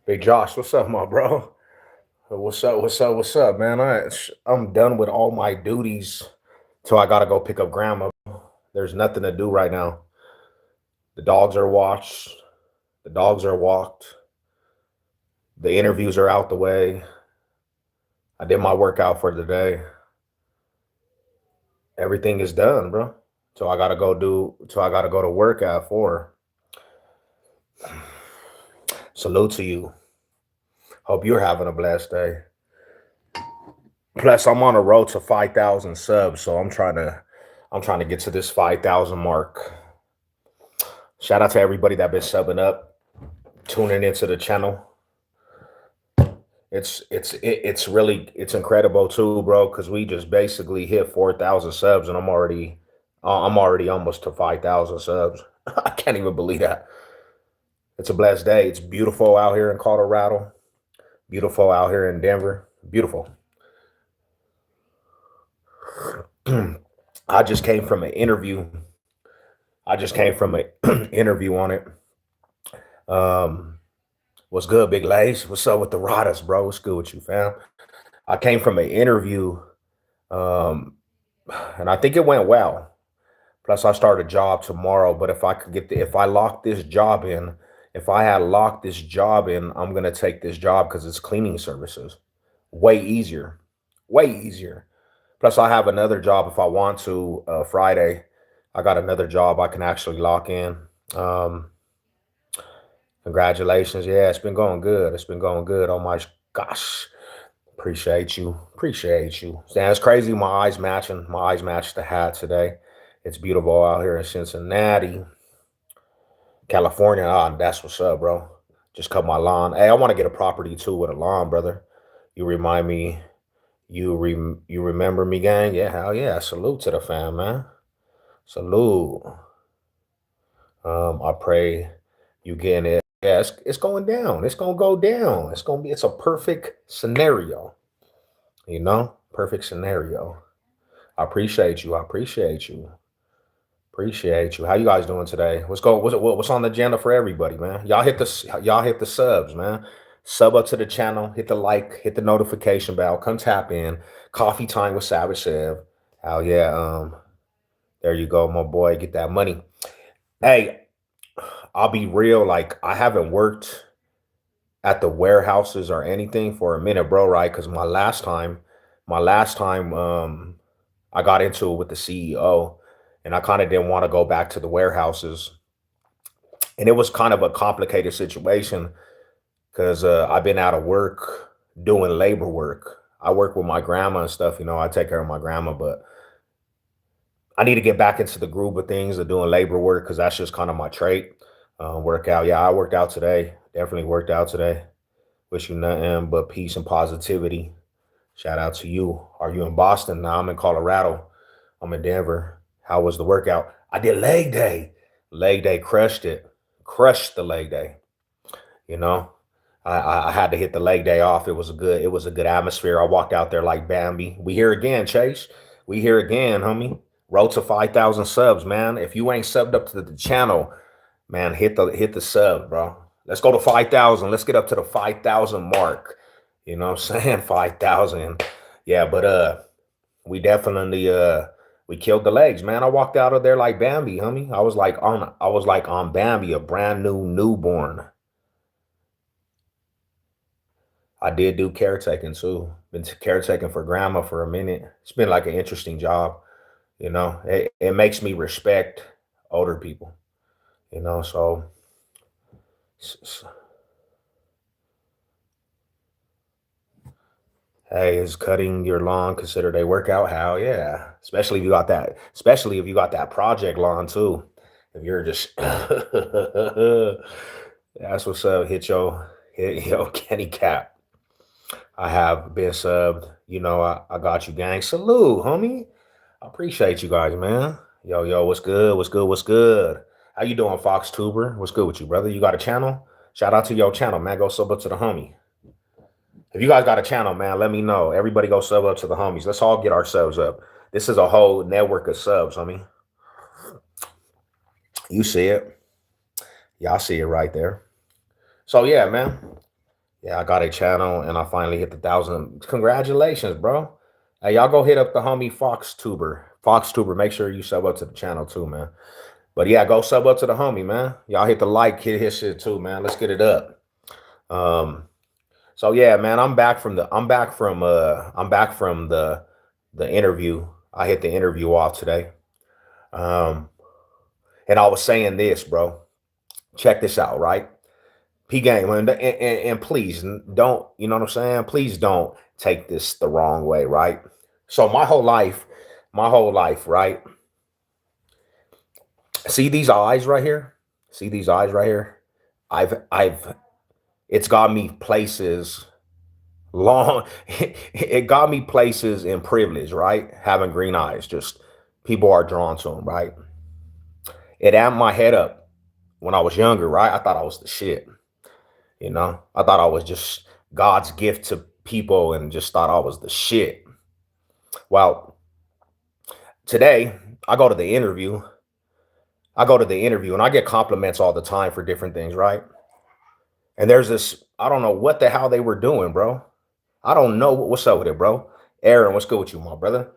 Big Josh, what's up, my bro? What's up? What's up? What's up, man? I'm done with all my duties, so I gotta go pick up grandma. There's nothing to do right now. The dogs are washed. The dogs are walked. The interviews are out the way. I did my workout for the day. Everything is done, bro. So I gotta go do. So I gotta go to work at 4. Salute to you. Hope you're having a blessed day. Plus, I'm on a road to 5,000 subs, so I'm trying to get to this 5,000 mark. Shout out to everybody that been subbing up, tuning into the channel. It's really it's incredible too, bro, because we just basically hit 4,000 subs, and I'm already almost to 5,000 subs. I can't even believe that. It's a blessed day. It's beautiful out here in Colorado. Beautiful out here in Denver. Beautiful. I just came from an interview. I just came from an interview on it. Um, what's good, Big Lace? What's up with the Radas, bro? What's good with you, fam? I came from an interview, um, and I think it went well. Plus, I start a job tomorrow. But if I lock this job in, if I had locked this job in, I'm gonna take this job because it's cleaning services. Way easier, way easier. Plus, I have another job if I want to. Friday, I got another job I can actually lock in. Um, Congratulations. Yeah, it's been going good. It's been going good. Oh my gosh. Appreciate you. Appreciate you. Damn, it's crazy. My eyes matching. My eyes match the hat today. It's beautiful out here in Cincinnati, California. Ah, that's what's up, bro. Just cut my lawn. Hey, I want to get a property too with a lawn, brother. You remind me. You remember me, gang? Yeah, hell yeah. Salute to the fam, man. Salute. I pray you getting it. Yeah, it's going down. It's gonna go down. It's a perfect scenario, Perfect scenario. I appreciate you. I appreciate you. Appreciate you. How you guys doing today? What's on the agenda for everybody, man? Y'all hit the subs, man. Sub up to the channel, hit the like, hit the notification bell, come tap in. Coffee time with Savage Sev. Hell yeah. There you go, my boy. Get that money. Hey, I'll be real, like I haven't worked at the warehouses or anything for a minute, bro, right? Because my last time, I got into it with the CEO, and I kind of didn't want to go back to the warehouses, and it was kind of a complicated situation because I've been out of work doing labor work. I work with my grandma and stuff, I take care of my grandma, but I need to get back into the groove of things of doing labor work because that's just kind of my trait. Workout, yeah, I worked out today. Definitely worked out today. Wish you nothing but peace and positivity. Shout out to you. Are you in Boston? Now I'm in Colorado. I'm in Denver. How was the workout? I did leg day. Leg day crushed it. Crushed the leg day. You know, I had to hit the leg day off. It was a good atmosphere. I walked out there like Bambi. We here again, Chase. We here again, homie. Road to 5,000 subs, man. If you ain't subbed up to the channel, man, hit the sub, bro. Let's go to 5,000. Let's get up to the 5,000 mark. You know what I'm saying? 5,000. Yeah, but we definitely we killed the legs, man. I walked out of there like Bambi, homie. I was like on Bambi, a brand new newborn. I did do caretaking too. Been caretaking for grandma for a minute. It's been like an interesting job, It makes me respect older people, so s- s- hey, is cutting your lawn considered a workout? Hell yeah. Especially if you got that project lawn too. If you're just that's what's up. Hit your Kenny Cap. I have been subbed. I got you, gang. Salute, homie. I appreciate you guys, man. Yo, what's good? What's good? What's good? How you doing, Fox Tuber? What's good with you, brother? You got a channel? Shout out to your channel, man. Go sub up to the homie. If you guys got a channel, man, let me know. Everybody go sub up to the homies. Let's all get our subs up. This is a whole network of subs, homie. You see it. Y'all see it right there. So yeah, man. Yeah, I got a channel and I finally hit the 1,000. Congratulations, bro. Hey, y'all go hit up the homie Fox Tuber. Fox Tuber, make sure you sub up to the channel too, man. But yeah, go sub up to the homie, man. Y'all hit the like, hit his shit too, man. Let's get it up. So yeah, man, I'm back from the interview. I hit the interview off today. And I was saying this, bro. Check this out, right? P game, and please don't, you know what I'm saying? Please don't take this the wrong way, right? So my whole life, right? See these eyes right here? See these eyes right here? It's got me places long. It got me places in privilege, right? Having green eyes, just people are drawn to them, right? It amped my head up when I was younger, right? I thought I was the shit. You know, I thought I was just God's gift to people and just thought I was the shit. Well, today I go to the interview. And I get compliments all the time for different things, right? And there's this, I don't know what the hell they were doing, bro. I don't know what's up with it, bro. Aaron, what's good with you, my brother?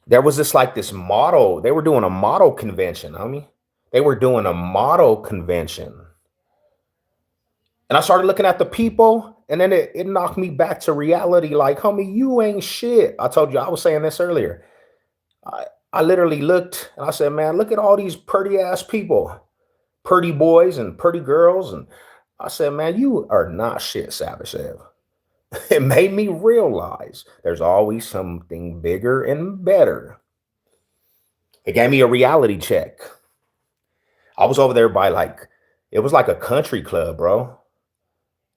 There was this model. They were doing a model convention, homie. They were doing a model convention. And I started looking at the people, and then it knocked me back to reality. Like, homie, you ain't shit. I told you, I was saying this earlier. I literally looked and I said, man, look at all these pretty ass people, pretty boys and pretty girls. And I said, man, you are not shit, Savage Ev. It made me realize there's always something bigger and better. It gave me a reality check. I was over there by it was like a country club, bro.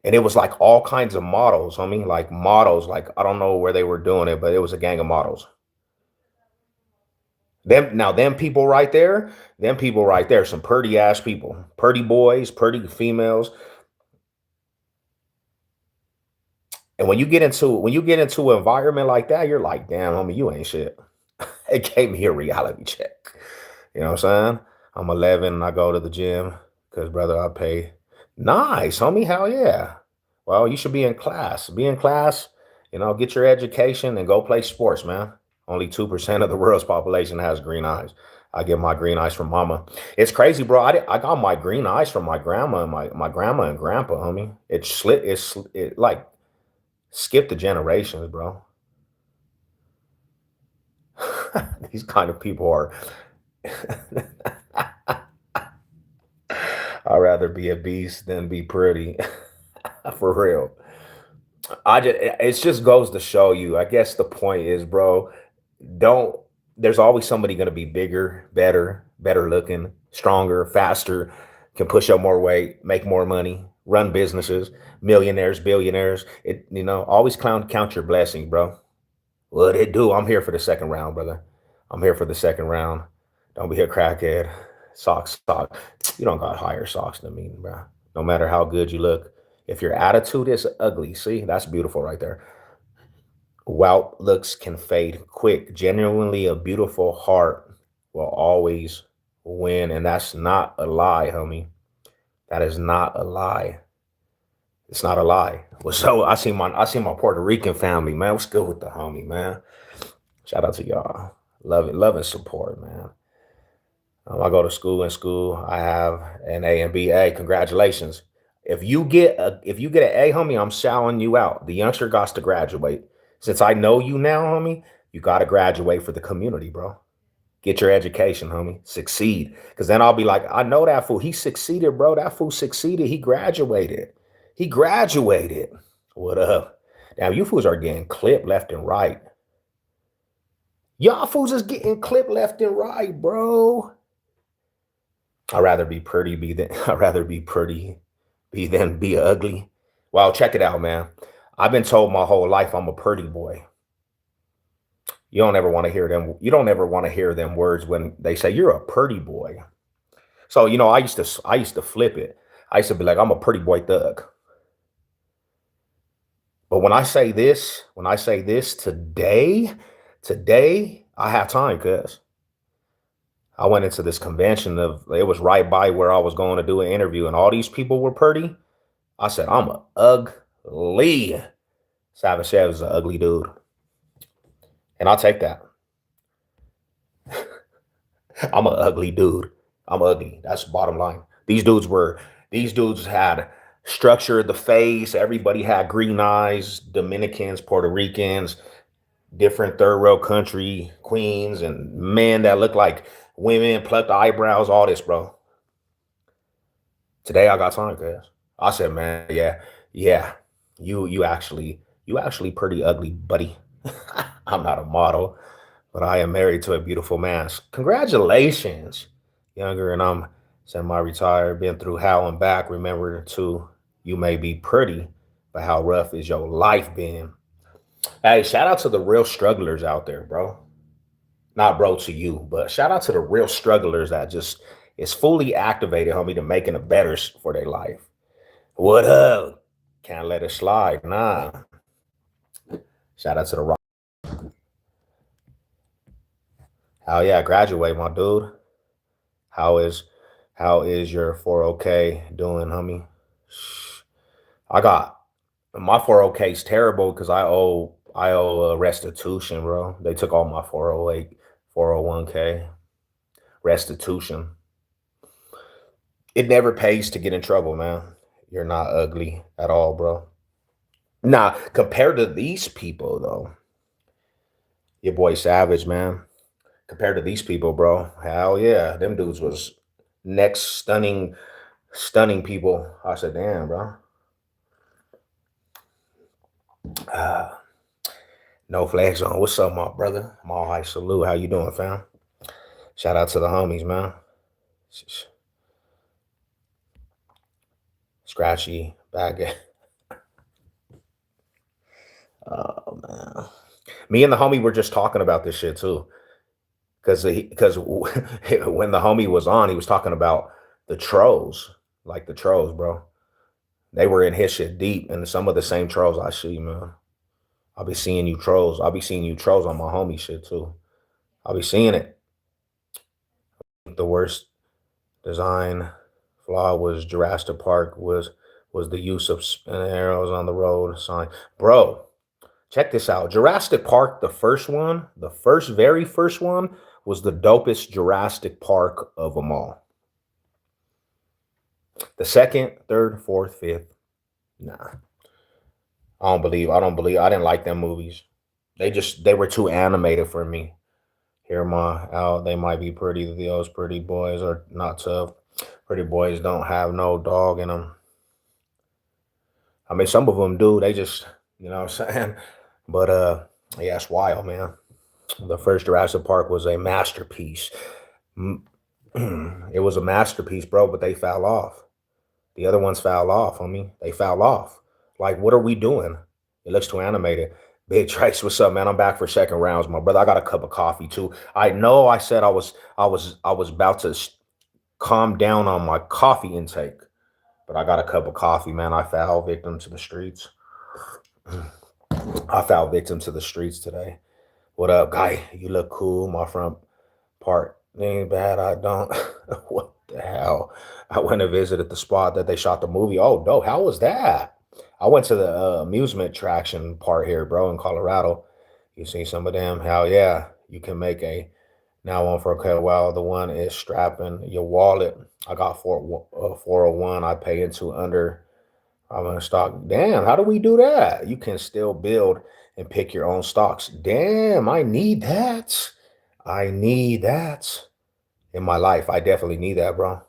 And it was like all kinds of models, homie, like models, like I don't know where they were doing it, but it was a gang of models. Them people right there, some pretty ass people, pretty boys, pretty females. And when you get into an environment like that, you're like, damn, homie, you ain't shit. It gave me a reality check. You know what I'm saying? I'm 11 and I go to the gym because, brother, I pay. Nice, homie. Hell yeah. Well, you should be in class. Be in class, get your education and go play sports, man. Only 2% of the world's population has green eyes. I get my green eyes from mama. It's crazy, bro. I got my green eyes from my grandma and my grandma and grandpa, homie. It like skipped the generations, bro. These kind of people are I'd rather be a beast than be pretty. For real. It just goes to show you. I guess the point is, bro, don't there's always somebody gonna be bigger, better looking, stronger, faster, can push up more weight, make more money, run businesses, millionaires, billionaires. Always count your blessings, bro. What it do? I'm here for the second round, brother. I'm here for the second round. Don't be a crackhead. Socks. You don't got higher socks than me, bro. No matter how good you look. If your attitude is ugly, see, that's beautiful right there. While looks can fade quick. Genuinely a beautiful heart will always win. And that's not a lie, homie. That is not a lie. It's not a lie. Well, so I see my Puerto Rican family, man. What's good with the homie, man? Shout out to y'all. Love and support, man. I go to school. In school, I have an A and B. A. Congratulations. If you get an A, homie, I'm shouting you out. The youngster got to graduate. Since I know you now, homie, you got to graduate for the community, bro. Get your education, homie. Succeed. Because then I'll be like, I know that fool. He succeeded, bro. That fool succeeded. He graduated. What up? Now, you fools are getting clipped left and right. Y'all fools is getting clipped left and right, bro. I'd rather be pretty than be ugly. Well, check it out, man. I've been told my whole life I'm a pretty boy. You don't ever want to hear them. You don't ever want to hear them words when they say you're a pretty boy. So, I used to flip it. I used to be like, I'm a pretty boy thug. But when I say this today, I have time because I went into this convention of it was right by where I was going to do an interview, and all these people were pretty. I said, I'm a ugly. Savage Chef is an ugly dude. And I'll take that. I'm an ugly dude. I'm ugly. That's the bottom line. These dudes had structure, the face, everybody had green eyes, Dominicans, Puerto Ricans, different third world country queens, and men that look like women, plucked eyebrows, all this, bro. Today I got time, guys. I said, man, yeah, yeah, you actually pretty ugly, buddy. I'm not a model, but I am married to a beautiful man. Congratulations. Younger and I'm semi-retired, been through hell and back. Remember too, you may be pretty, but how rough is your life been? Hey, shout out to the real strugglers out there, bro. Not bro to you, but shout out to the real strugglers that just is fully activated, homie, to making it better for their life. What up? Can't let it slide. Nah. Shout out to the rock. Hell yeah, graduate, my dude. How is how is your 401k doing, homie? I got my 401k is terrible because I owe restitution, bro. They took all my 408, 401k restitution. It never pays to get in trouble, man. You're not ugly at all, bro. Nah, compared to these people though, your boy Savage, man. Compared to these people, bro, hell yeah, them dudes was next stunning people. I said, damn, bro. Uh, no flags on. What's up, my brother? Mall High salute. How you doing, fam? Shout out to the homies, man. Scratchy bag. Oh man, me and the homie were just talking about this shit too, because when the homie was on, he was talking about the trolls, like the trolls, bro. They were in his shit deep, and some of the same trolls I see, man. I'll be seeing you trolls. I'll be seeing you trolls on my homie shit too. I'll be seeing it. The worst design flaw was Jurassic Park was the use of spinning arrows on the road sign. Bro, check this out. Jurassic Park, the first one, the very first one, was the dopest Jurassic Park of them all. The second, third, fourth, fifth, nah. I didn't like them movies. They were too animated for me. Hear my out, they might be pretty. Those pretty boys are not tough. Pretty boys don't have no dog in them. I mean, some of them do. They just, you know what I'm saying? But yeah, it's wild, man. The first Jurassic Park was a masterpiece. Mm, It was a masterpiece, bro, but they fell off. The other ones fell off, homie. They fell off. Like, what are we doing? It looks too animated. Big Trace, what's up, man? I'm back for second rounds, my brother. I got a cup of coffee too. I know I said I was about to calm down on my coffee intake, but I got a cup of coffee, man. I fell victim to the streets. I fell victim to the streets today. What up, guy? You look cool. My front part ain't bad. I don't. What the hell? I went and visited the spot that they shot the movie. Oh, no. How was that? I went to the amusement attraction part here, bro, in Colorado. You see some of them? Hell yeah. You can make a now one for a while. The one is strapping your wallet. I got 401. I pay into under. I'm gonna stock. Damn, how do we do that? You can still build and pick your own stocks. Damn, I need that. I need that in my life. I definitely need that, bro.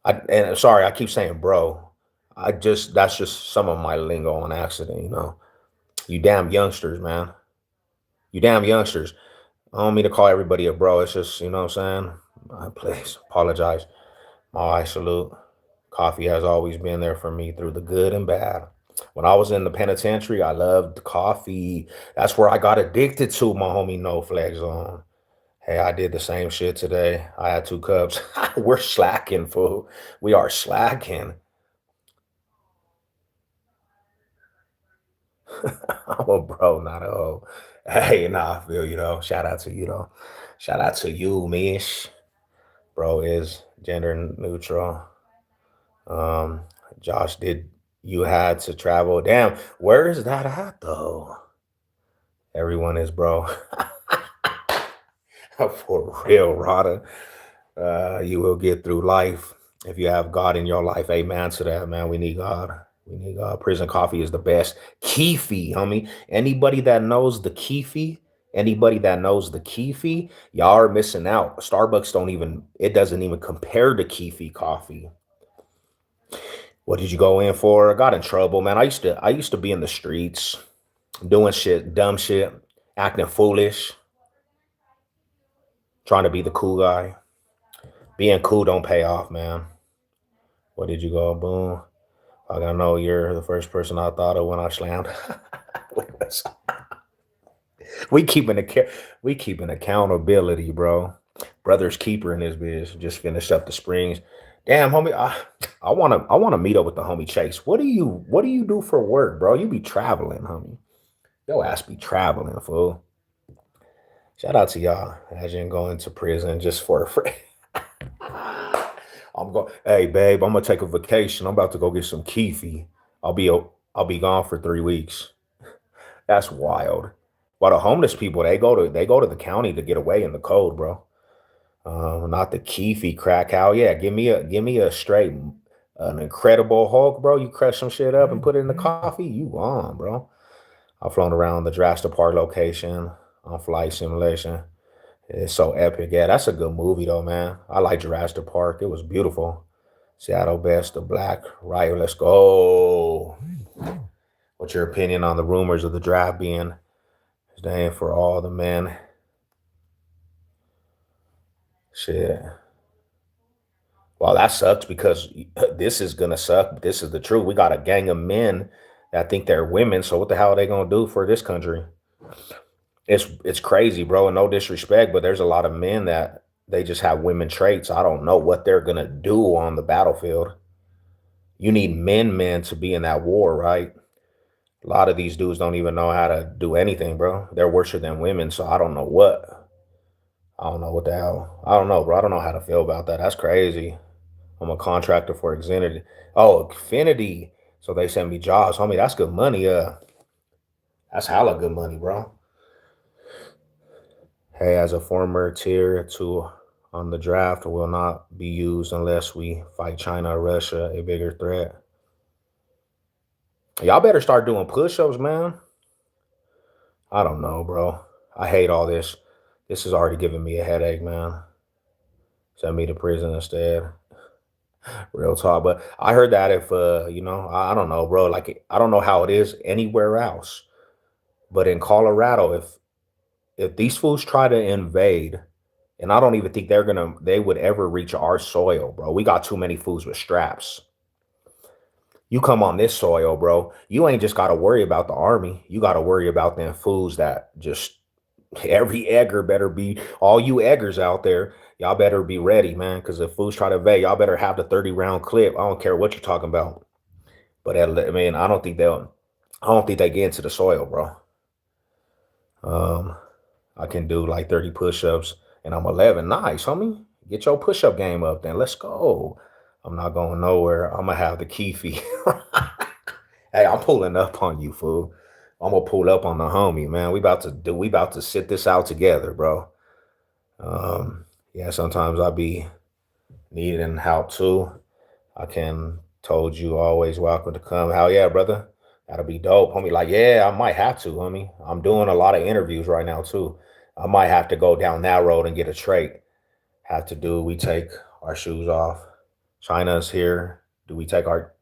And sorry, I keep saying bro. That's just some of my lingo on accident, you know. You damn youngsters, man. You damn youngsters. I don't mean to call everybody a bro. It's just, you know what I'm saying? Please apologize. My salute. Coffee has always been there for me through the good and bad. When I was in the penitentiary, I loved coffee. That's where I got addicted to my homie No Flex on. Hey, I did the same shit today. I had 2 cups. We're slacking, fool. We are slacking. I'm a bro, not a hoe. Hey, nah, I feel you though. Shout out to you though. Shout out to you, Mish. Bro is gender neutral. Um, Josh, did you had to travel? Damn, where is that at though? Everyone is bro. For real, Rada. You will get through life if you have God in your life. Amen to that, man. We need God. We need God. Prison coffee is the best. Keefy, homie. Anybody that knows the Keefy, y'all are missing out. Starbucks don't even, it doesn't even compare to Keefy coffee. What did you go in for? I got in trouble, man. I used to be in the streets doing shit, dumb shit, acting foolish, trying to be the cool guy. Being cool don't pay off, man. What did you go? Boom. I gotta know you're the first person I thought of when I slammed. we keeping ac- we keeping accountability, bro. Brother's keeper in this bitch. Just finished up the springs. Damn, homie. I wanna meet up with the homie Chase. What do you do for work, bro? You be traveling, homie. Yo ass be traveling, fool. Shout out to y'all. Imagine going to prison just for a free. I'm going. Hey, babe, I'm gonna take a vacation. I'm about to go get some keefy. I'll be I'll be gone for 3 weeks. That's wild. While the homeless people, they go to the county to get away in the cold, bro. Not the keefy crack how. Yeah, give me a straight, an incredible Hulk, bro. You crush some shit up and put it in the coffee. You on, bro. I've flown around the Jurassic Park location on flight simulation. It's so epic. Yeah, that's a good movie though, man. I like Jurassic Park. It was beautiful. Seattle Best, the Black Riot. Let's go. What's your opinion on the rumors of the draft being staying for all the men? Shit. Well, that sucks because this is gonna suck. This is the truth. We got a gang of men that think they're women. So what the hell are they gonna do for this country? It's crazy, bro. And no disrespect, but there's a lot of men that they just have women traits. I don't know what they're gonna do on the battlefield. You need men to be in that war, right? A lot of these dudes don't even know how to do anything, bro. They're worse than women, so I don't know what. I don't know what the hell. I don't know, bro. I don't know how to feel about that. That's crazy. I'm a contractor for Xfinity. Oh, Xfinity. So they send me jobs, homie. That's good money. That's hella good money, bro. Hey, as a former tier two on the draft will not be used unless we fight China or Russia, a bigger threat. Y'all better start doing push-ups, man. I don't know, bro. I hate all this. This is already giving me a headache, man. Send me to prison instead. Real talk. But I heard that if I don't know, bro. Like I don't know how it is anywhere else. But in Colorado, if these fools try to invade, and I don't even think they would ever reach our soil, bro. We got too many fools with straps. You come on this soil, bro. You ain't just gotta worry about the army. You gotta worry about them fools that just every egger better be all you eggers out there. Y'all better be ready, man. Because if fools try to invade, y'all better have the 30-round clip. I don't care what you're talking about. But I mean, I don't think they'll. I don't think they get into the soil, bro. Um, I can do like 30 push-ups, and I'm 11. Nice, homie. Get your push-up game up, then. Let's go. I'm not going nowhere. I'm gonna have the key fee. Hey, I'm pulling up on you, fool. I'm gonna pull up on the homie, man. We about to sit this out together, bro. Yeah, sometimes I be needing help too. I can told you always welcome to come. Hell yeah, brother. That'll be dope, homie. Like, yeah, I might have to, homie. I'm doing a lot of interviews right now too. I might have to go down that road and get a trait. Have to do we take our shoes off. China's here. Do we take our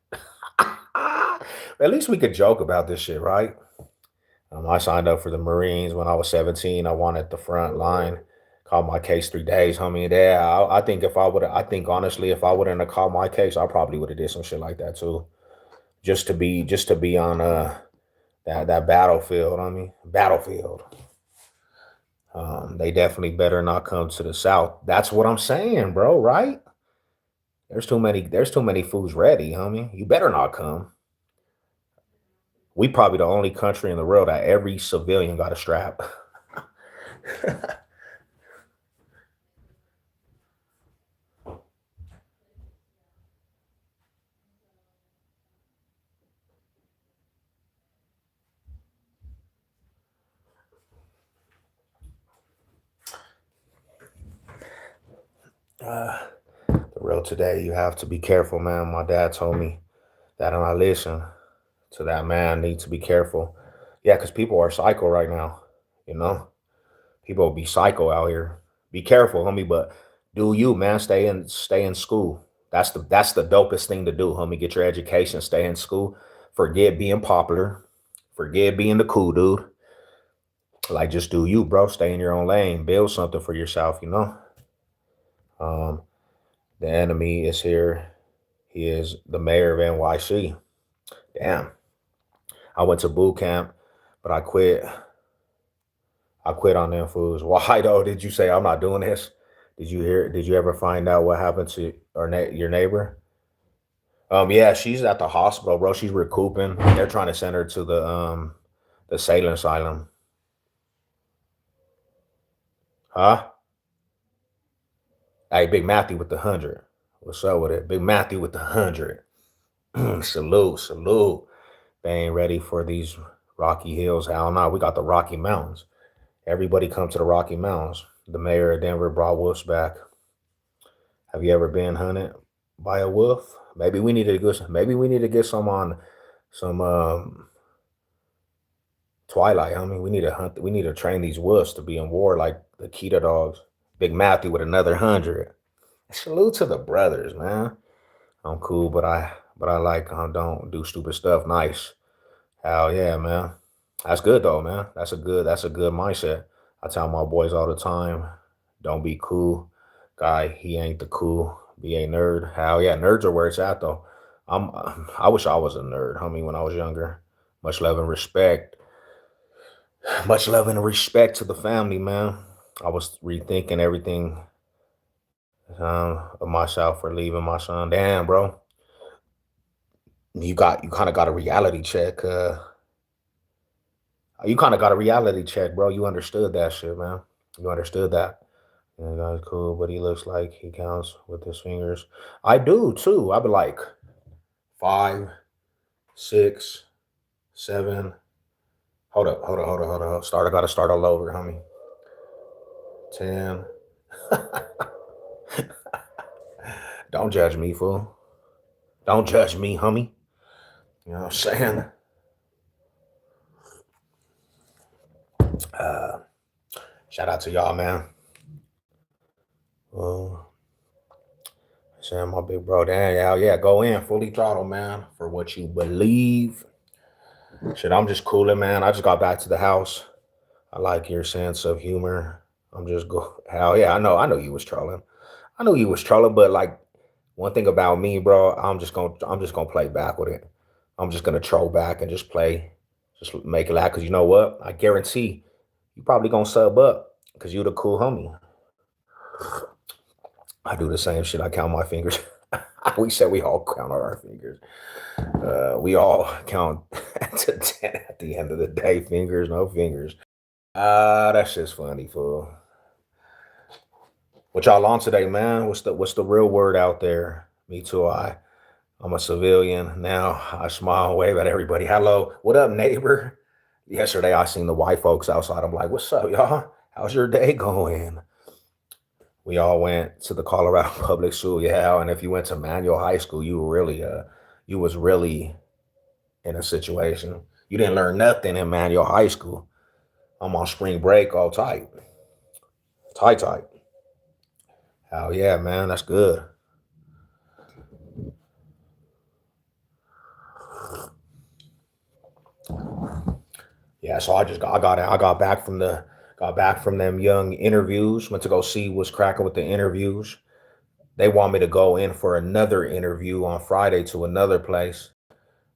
at least we could joke about this shit, right? I signed up for the Marines when I was 17. I wanted the front line. Called my case 3 days, homie. Yeah, I think if I would, I think honestly, if I wouldn't have called my case, I probably would have did some shit like that too, just to be on that battlefield. I mean, battlefield. They definitely better not come to the South. That's what I'm saying, bro, right? There's too many foods ready, homie. You better not come. We probably the only country in the world that every civilian got a strap. Uh, the real today, you have to be careful, man. My dad told me that, and I listen to that man. Need to be careful. Yeah, because people are psycho right now. You know, people be psycho out here. Be careful, homie. But do you, man? Stay in school. That's the dopest thing to do, homie. Get your education. Stay in school. Forget being popular. Forget being the cool dude. Like just do you, bro. Stay in your own lane. Build something for yourself. Um, the enemy is here. He is the mayor of NYC. Damn. I went to boot camp, but I quit. I quit on them fools. Why though? Did you say I'm not doing this? Did you hear? Did you ever find out what happened to your neighbor? Yeah, she's at the hospital, bro. She's recouping. They're trying to send her to the Salem Asylum. Huh? Hey, Big Matthew with the 100. What's up with it? Big Matthew with the 100. Salute, salute. They ain't ready for these Rocky Hills. Hell no, we got the Rocky Mountains. Everybody come to the Rocky Mountains. The mayor of Denver brought wolves back. Have you ever been hunted by a wolf? Maybe we need to get some on some Twilight, homie. We need to hunt. We need to train these wolves to be in war like the Keeta dogs. Big Matthew with another 100. Salute to the brothers, man. I'm cool, but I like don't do stupid stuff. Nice. Hell yeah, man. That's good though, man. That's a good mindset. I tell my boys all the time, don't be cool. Guy, he ain't the cool. Be a nerd. Hell yeah, nerds are where it's at though. I wish I was a nerd, homie, when I was younger. Much love and respect. Much love and respect to the family, man. I was rethinking everything of myself for leaving my son. Damn, bro. You kind of got a reality check. You kind of got a reality check, bro. You understood that shit, man. You understood that. Yeah, that's cool, but he looks like he counts with his fingers. I do too. I'd be like 5, 6, 7. Hold up, hold up, hold up, hold up. Start. I gotta start all over, homie. 10. Don't judge me, fool. Don't judge me, homie. You know what I'm saying? Uh, Shout out to y'all, man. Uh, Saying my big bro, damn, yeah, yeah, go in, fully throttle, man, for what you believe. Shit, I'm just cooling, man. I just got back to the house. I like your sense of humor. I'm just go. Hell yeah, I know you was trolling. I know you was trolling, but like one thing about me, bro, I'm just gonna play back with it. I'm just gonna troll back and just play, just make it laugh. Cause you know what? I guarantee you probably gonna sub up because you the cool homie. I do the same shit. I count my fingers. We said we all count our fingers. We all count to 10 at the end of the day. Fingers, no fingers. That's just funny, fool. What y'all on today, man? What's the real word out there? Me too. I'm a civilian now. I smile and wave at everybody. Hello, what up, neighbor? Yesterday I seen the white folks outside. I'm like, what's up, y'all? How's your day going? We all went to the Colorado Public School, yeah. And if you went to Manual High School, you was really in a situation. You didn't learn nothing in Manual High School. I'm on spring break, all tight, tight, tight. Hell yeah, man, that's good. Yeah, so I got back from them young interviews. Went to go see what's cracking with the interviews. They want me to go in for another interview on Friday to another place.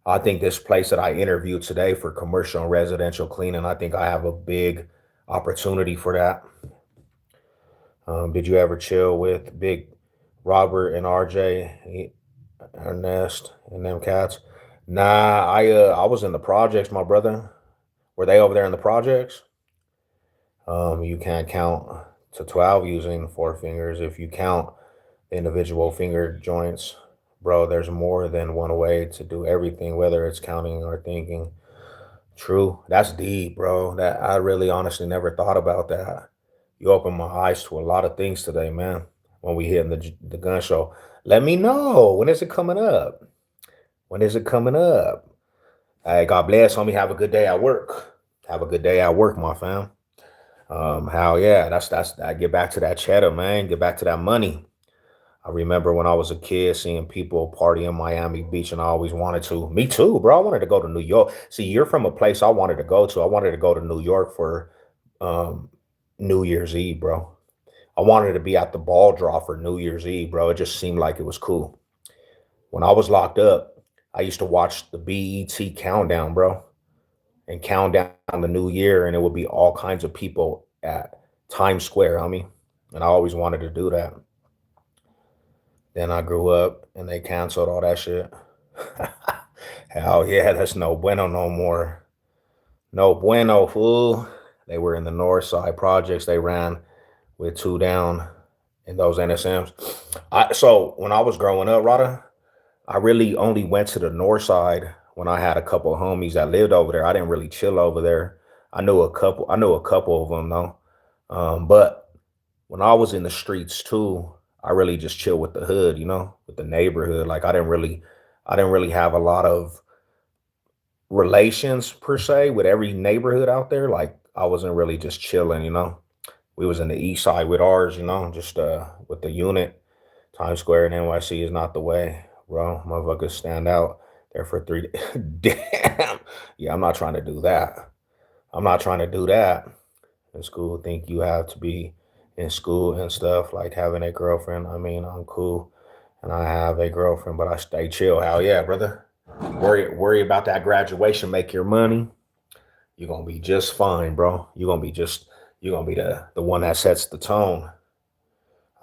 I think this place that I interviewed today for commercial and residential cleaning, I think I have a big opportunity for that. Did you ever chill with Big Robert and RJ, Ernest, and them cats? Nah, I was in the projects, my brother. Were they over there in the projects? You can't count to 12 using four fingers. If you count individual finger joints, bro, there's more than one way to do everything, whether it's counting or thinking. True. That's deep, bro. That I really honestly never thought about that. You opened my eyes to a lot of things today, man. When we hit the gun show, let me know, when is it coming up? When is it coming up? Hey, God bless, homie. Have a good day at work. Have a good day at work, my fam. Hell yeah, that's I get back to that cheddar, man. Get back to that money. I remember when I was a kid seeing people party in Miami Beach, and I always wanted to. Me too, bro. I wanted to go to New York. See, you're from a place I wanted to go to. I wanted to go to New York for um, New Year's Eve, bro. I wanted to be at the ball drop for New Year's Eve, bro. It just seemed like it was cool. When I was locked up, I used to watch the BET countdown, bro, and count down the new year, and it would be all kinds of people at Times Square, homie. And I always wanted to do that. Then I grew up and they canceled all that shit. Hell yeah, that's no bueno no more. No bueno, fool. They were in the North Side projects. They ran with two down in those NSMs. So when I was growing up, Rada, I really only went to the North Side when I had a couple of homies that lived over there. I didn't really chill over there. I knew a couple of them though. But when I was in the streets too, I really just chill with the hood, with the neighborhood. Like I didn't really have a lot of relations per se with every neighborhood out there. Like I wasn't really just chilling. We was in the east side with ours, just with the unit. Times Square and NYC is not the way, bro. Motherfuckers stand out there for 3 days. Damn. Yeah, I'm not trying to do that. I'm not trying to do that. In school, think you have to be in school and stuff, like having a girlfriend. I mean, I'm cool and I have a girlfriend, but I stay chill. Hell yeah, brother. Worry about that graduation, make your money. You're gonna be just fine, bro. You're gonna be the one that sets the tone.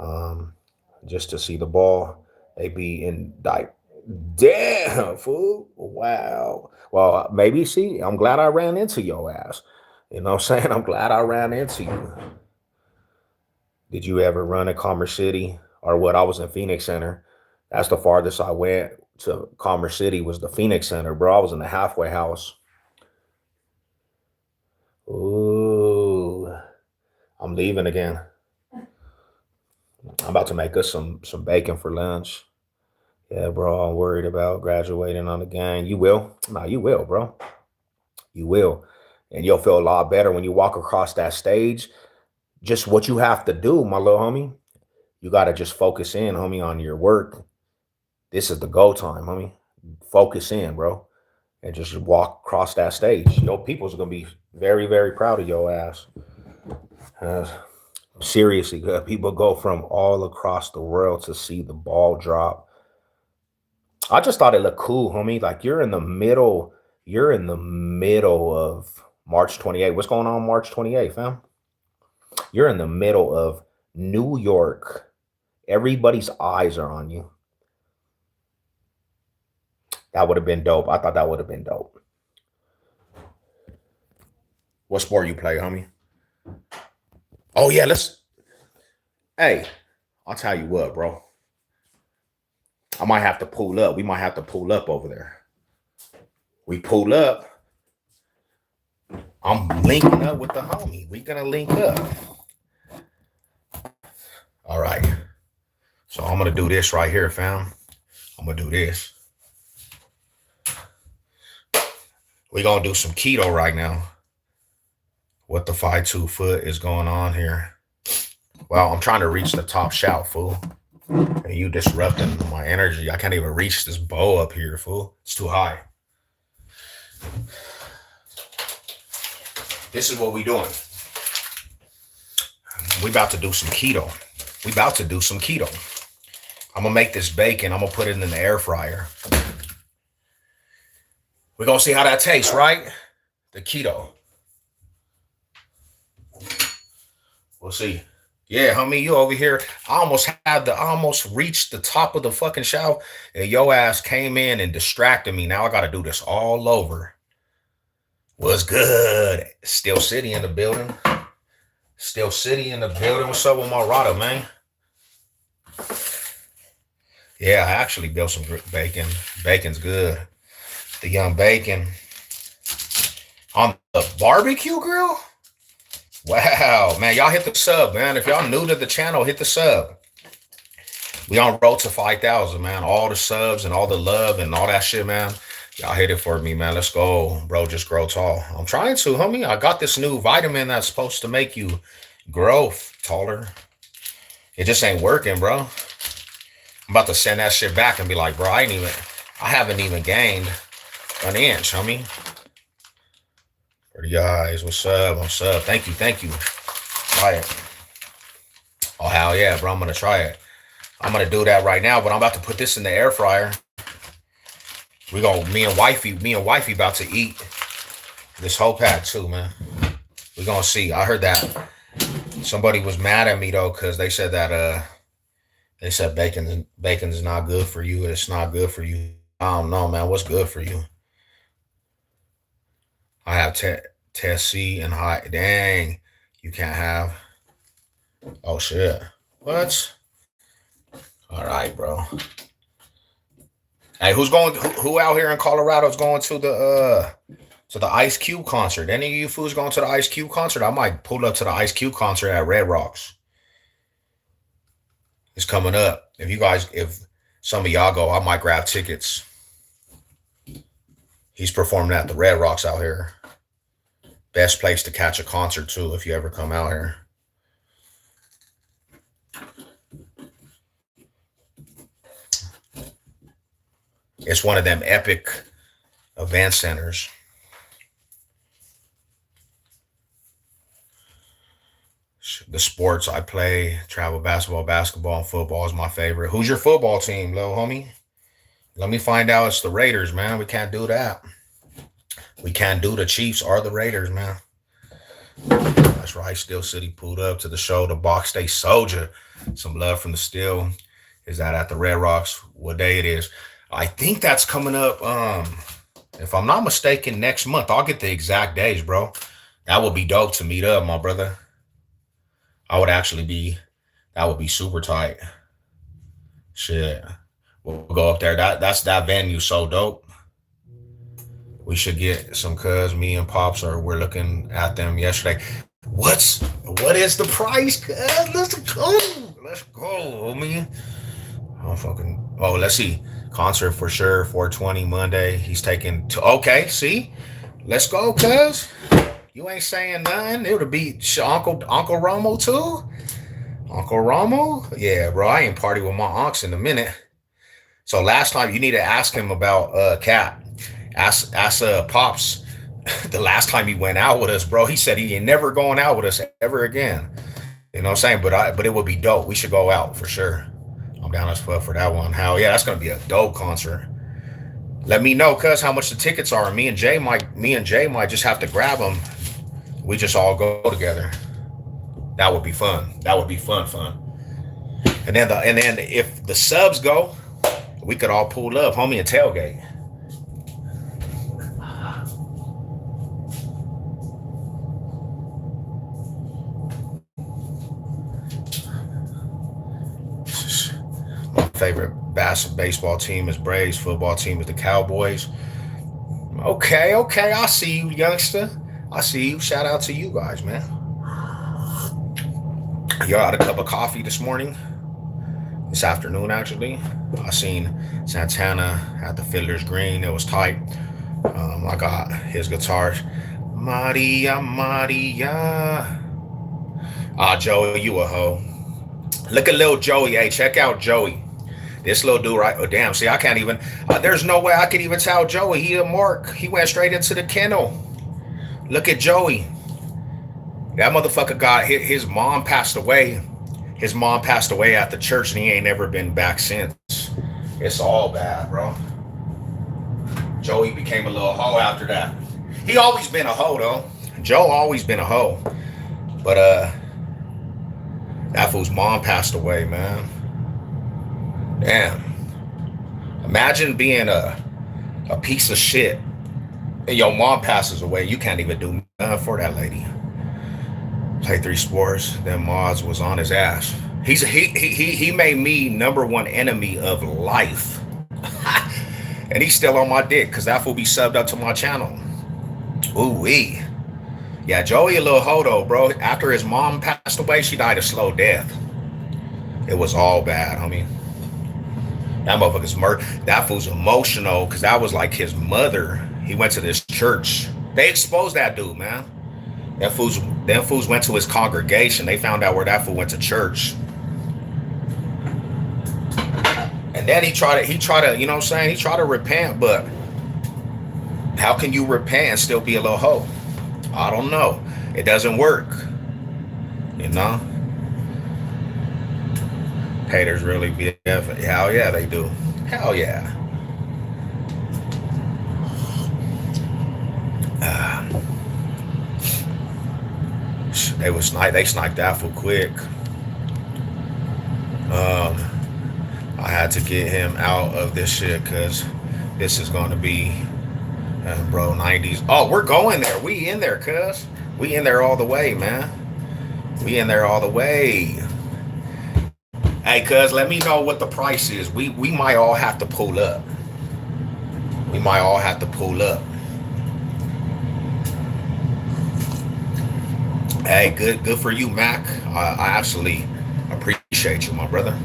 Um, just to see the ball. They be in like, damn, fool. Wow. Well, maybe see, I'm glad I ran into your ass. You know what I'm saying? I'm glad I ran into you. Did you ever run at Commerce City or what? I was in Phoenix Center. That's the farthest I went to Commerce City was the Phoenix Center, bro. I was in the halfway house. Ooh, I'm leaving again. I'm about to make us some bacon for lunch. Yeah, bro. I'm worried about graduating on the gang. You will? Nah, you will, bro. You will. And you'll feel a lot better when you walk across that stage. Just what you have to do, my little homie. You got to just focus in, homie, on your work. This is the go time, homie. Focus in, bro. And just walk across that stage. Your people's going to be very, very proud of your ass. Uh, Seriously, people go from all across the world to see the ball drop. I just thought it looked cool, homie. Like you're in the middle of March 28th. What's going on March 28th, fam? You're in the middle of New York. Everybody's eyes are on you. That would have been dope. I thought that would have been dope. What sport you play, homie? Oh yeah, hey, I'll tell you what, bro. I might have to pull up. We might have to pull up over there. We pull up. I'm linking up with the homie. We gonna link up. All right. So I'm gonna do this right here, fam. I'm gonna do this. We gonna do some keto right now. What the 5'2" foot is going on here? Well, I'm trying to reach the top shout, fool. And you disrupting my energy. I can't even reach this bow up here, fool. It's too high. This is what we doing. We about to do some keto. I'm gonna make this bacon. I'm gonna put it in the air fryer. We're gonna see how that tastes, right? The keto. We'll see. Yeah, homie, you over here. I almost reached the top of the fucking shelf, and your ass came in and distracted me. Now I gotta do this all over. What's good? Still City in the building. Still City in the building. What's up with my Rada, man? Yeah, I actually built some bacon. Bacon's good. The young bacon on the barbecue grill. Wow, man, y'all hit the sub, man. If y'all new to the channel, hit the sub. We on road to 5,000, man. All the subs and all the love and all that shit, man. Y'all hit it for me, man. Let's go, bro. Just grow tall. I'm trying to, homie. I got this new vitamin that's supposed to make you grow taller. It just ain't working, bro. I'm about to send that shit back and be like, bro, I haven't even gained an inch, homie. For the guys, what's up? What's up? Thank you. Try it. Oh, hell yeah, bro. I'm going to try it. I'm going to do that right now, but I'm about to put this in the air fryer. Me and wifey about to eat this whole pack too, man. We're going to see. I heard that somebody was mad at me, though, because they said that, bacon is not good for you. It's not good for you. I don't know, man. What's good for you? I have test C and high. Dang, you can't have. Oh shit. What? All right, bro. Hey, who out here in Colorado is going to the Ice Cube concert? Any of you fools going to the Ice Cube concert? I might pull up to the Ice Cube concert at Red Rocks. It's coming up. If some of y'all go, I might grab tickets. He's performing at the Red Rocks out here. Best place to catch a concert, too, if you ever come out here. It's one of them epic event centers. The sports I play, travel basketball, and football is my favorite. Who's your football team, little homie? Let me find out. It's the Raiders, man. We can't do that. We can't do the Chiefs or the Raiders, man. That's right. Steel City pulled up to the show. The Box State Soldier. Some love from the Steel. Is that at the Red Rocks? What day it is? I think that's coming up. If I'm not mistaken, next month. I'll get the exact days, bro. That would be dope to meet up, my brother. That would be super tight. Shit. We'll go up there. That venue so dope. We should get some cuz me and Pops we're looking at them yesterday. What is the price, cuz? Let's go, homie. Let's see. Concert for sure, 420 Monday. He's taking okay, see? Let's go, cuz. You ain't saying nothing. It would be Uncle Romo too. Uncle Romo? Yeah, bro. I ain't party with my unks in a minute. So last time you need to ask him about Cat. Ask Pops the last time he went out with us, bro. He said he ain't never going out with us ever again. You know what I'm saying? But it would be dope. We should go out for sure. I'm down as fuck for that one. Hell yeah, that's gonna be a dope concert. Let me know, cuz, how much the tickets are. Me and Jay might just have to grab them. We just all go together. That would be fun. That would be fun. And then if the subs go, we could all pull up, homie, and tailgate. My favorite baseball team is Braves. Football team is the Cowboys. Okay. I see you, youngster. I see you. Shout out to you guys, man. Y'all had a cup of coffee this afternoon, actually. I seen Santana at the Fiddler's Green. It was tight. I got his guitars. Maria. Joey, you a hoe. Look at little Joey. Hey, check out Joey. This little dude, right? Oh, damn. See, I can't even. There's no way I could even tell Joey. He a mark. He went straight into the kennel. Look at Joey. That motherfucker his mom passed away. His mom passed away at the church, and he ain't never been back since. It's all bad, bro. Joey became a little hoe after that. He always been a hoe, though. Joe always been a hoe. But That fool's mom passed away, man. Damn. Imagine being a piece of shit and your mom passes away. You can't even do nothing for that lady. Play 3 sports. Then Mars was on his ass. He made me #1 enemy of life. And he's still on my dick because that fool be subbed up to my channel. Ooh wee. Yeah, Joey a little hodo, bro. After his mom passed away, she died a slow death. It was all bad, homie. That motherfucker's that fool's emotional because that was like his mother. He went to this church. They exposed that dude, man. Them fools went to his congregation. They found out where that fool went to church. And then he tried to, you know what I'm saying? He tried to repent, but how can you repent and still be a little hoe? I don't know. It doesn't work. You know? Haters really be hell yeah, they do. Hell yeah. They sniped that for quick. I had to get him out of this shit because this is going to be, bro, 90s. Oh, we're going there. We in there, cuz. We in there all the way, man. We in there all the way. Hey, cuz, let me know what the price is. We might all have to pull up. We might all have to pull up. Hey, good for you, Mac. I actually appreciate you, my brother.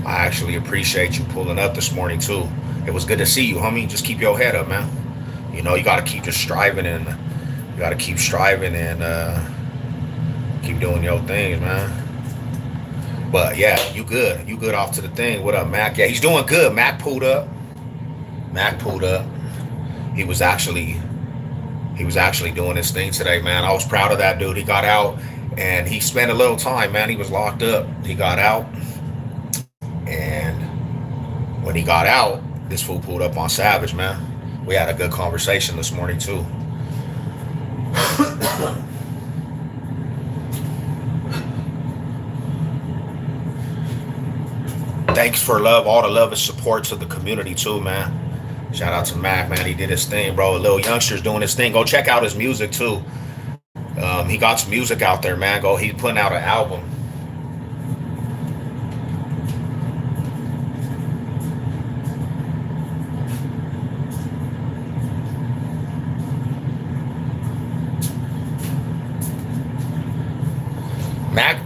I actually appreciate you pulling up this morning too. It was good to see you, homie. Just keep your head up, man. You know, you gotta keep just striving and you gotta keep striving and keep doing your things, man. But yeah, you good. You good off to the thing. What up, Mac? Yeah, he's doing good. Mac pulled up. Mac pulled up. He was actually doing his thing today, man. I was proud of that dude. He got out and he spent a little time, man. He was locked up. He got out. And when he got out, this fool pulled up on Savage, man. We had a good conversation this morning, too. Thanks for all the love and support to the community, too, man. Shout out to Mac, man. He did his thing, bro. Little youngster's doing his thing. Go check out his music, too. He got some music out there, man. He's putting out an album.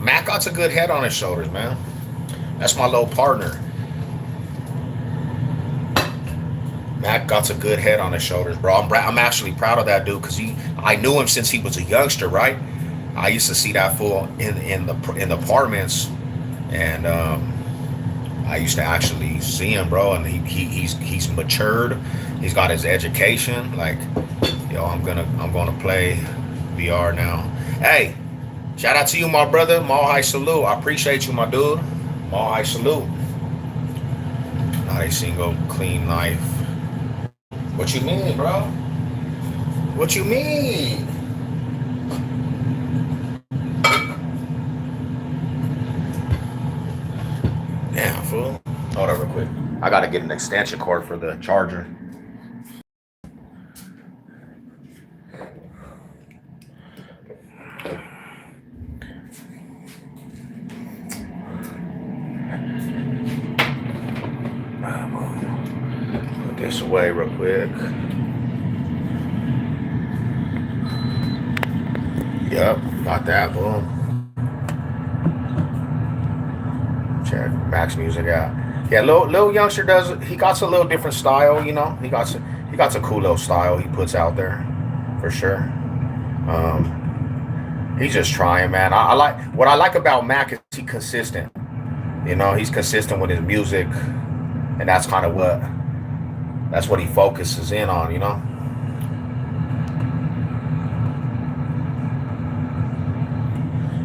Mac got a good head on his shoulders, man. That's my little partner. Mac got a good head on his shoulders, bro. I'm actually proud of that dude because I knew him since he was a youngster, right? I used to see that fool in the apartments, and I used to actually see him, bro. And he's matured. He's got his education. Like, yo, I'm gonna play VR now. Hey. Shout out to you, my brother. Mahai salute. I appreciate you, my dude. Mahai salute. Not a single clean knife. What you mean, bro? What you mean? Damn, fool. Hold on real quick. I gotta get an extension cord for the charger. This away real quick. Yep, got that. Boom. Check Max music out. Yeah, little youngster he got a little different style, you know. He got some cool little style he puts out there, for sure. He's just trying, man. What I like about Mac is he's consistent. You know, he's consistent with his music, and that's kind of what he focuses in on, you know?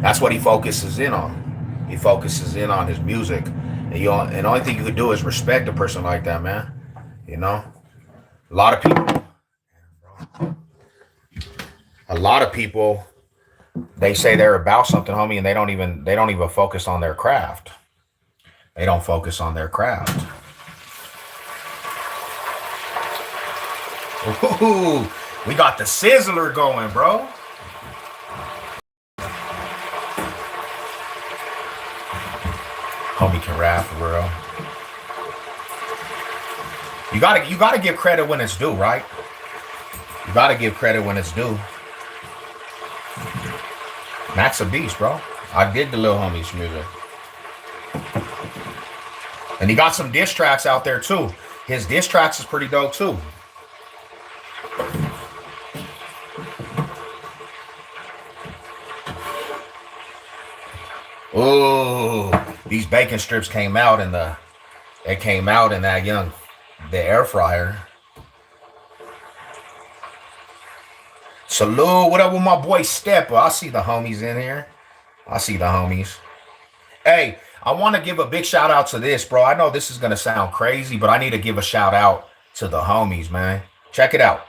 That's what he focuses in on. He focuses in on his music. And the only thing you could do is respect a person like that, man. You know? A lot of people They say they're about something, homie, and they don't even focus on their craft. They don't focus on their craft. Ooh, we got the sizzler going, bro. Homie can rap for real. You gotta give credit when it's due, right? You gotta give credit when it's due. Max a beast, bro. I did the Lil Homies music. And he got some diss tracks out there too. His diss tracks is pretty dope too. Ooh, these bacon strips came out in the the air fryer. Salute, what up with my boy Stepper? I see the homies in here. I see the homies. Hey, I want to give a big shout out to this, bro. I know this is gonna sound crazy, but I need to give a shout out to the homies, man. Check it out.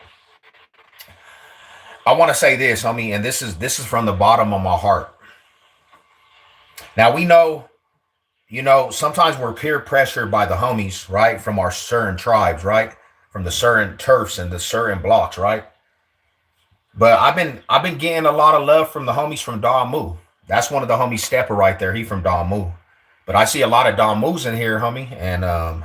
I want to say this, homie, and this is from the bottom of my heart. Now we know, sometimes we're peer pressured by the homies, right? From our certain tribes, right? From the certain turfs and the certain blocks, right? But I've been getting a lot of love from the homies from Damu. That's one of the homies Stepper right there. He from Damu. But I see a lot of Damus in here, homie, and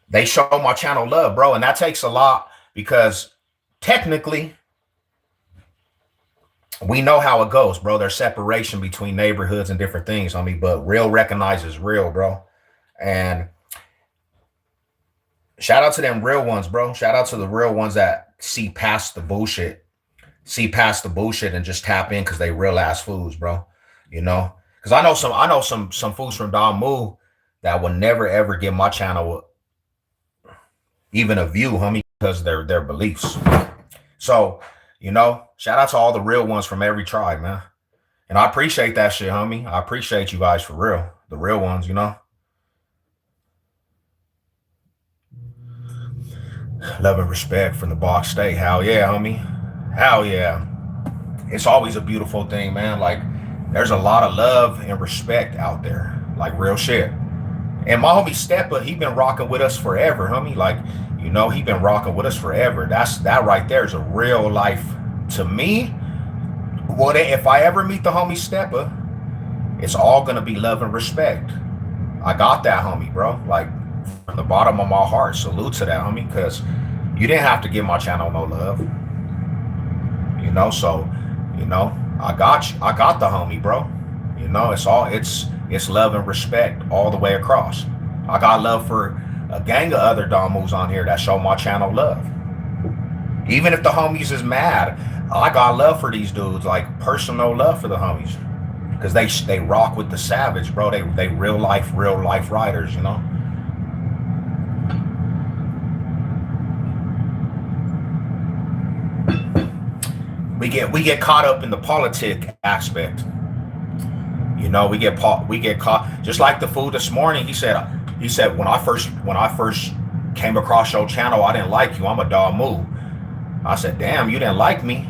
they show my channel love, bro. And that takes a lot because technically we know how it goes, bro. There's separation between neighborhoods and different things, homie, but real recognizes real, bro. And shout out to them real ones, bro. Shout out to the real ones that see past the bullshit, and just tap in because they real ass fools, bro. Because I know some fools from Damu that will never ever give my channel even a view, homie, because of their beliefs. So, shout out to all the real ones from every tribe, man. And I appreciate that shit, homie. I appreciate you guys for real. The real ones, Love and respect from the box state. Hell yeah, homie. Hell yeah. It's always a beautiful thing, man. Like, there's a lot of love and respect out there. Like, real shit. And my homie Steppa, he been rocking with us forever, homie. Like, he been rocking with us forever. That right there is a real life to me. Well, if I ever meet the homie Steppa, it's all gonna be love and respect. I got that, homie, bro. Like, from the bottom of my heart, salute to that, homie, because you didn't have to give my channel no love. So, I got you. I got the homie, bro. It's love and respect all the way across. I got love for a gang of other Damus on here that show my channel love. Even if the homies is mad, I got love for these dudes, like personal love for the homies. Because they rock with the savage, bro. They real life riders, We get caught up in the politic aspect. We get caught, just like the food this morning. He said when I first came across your channel, I didn't like you. I'm a Damu. I said, damn, you didn't like me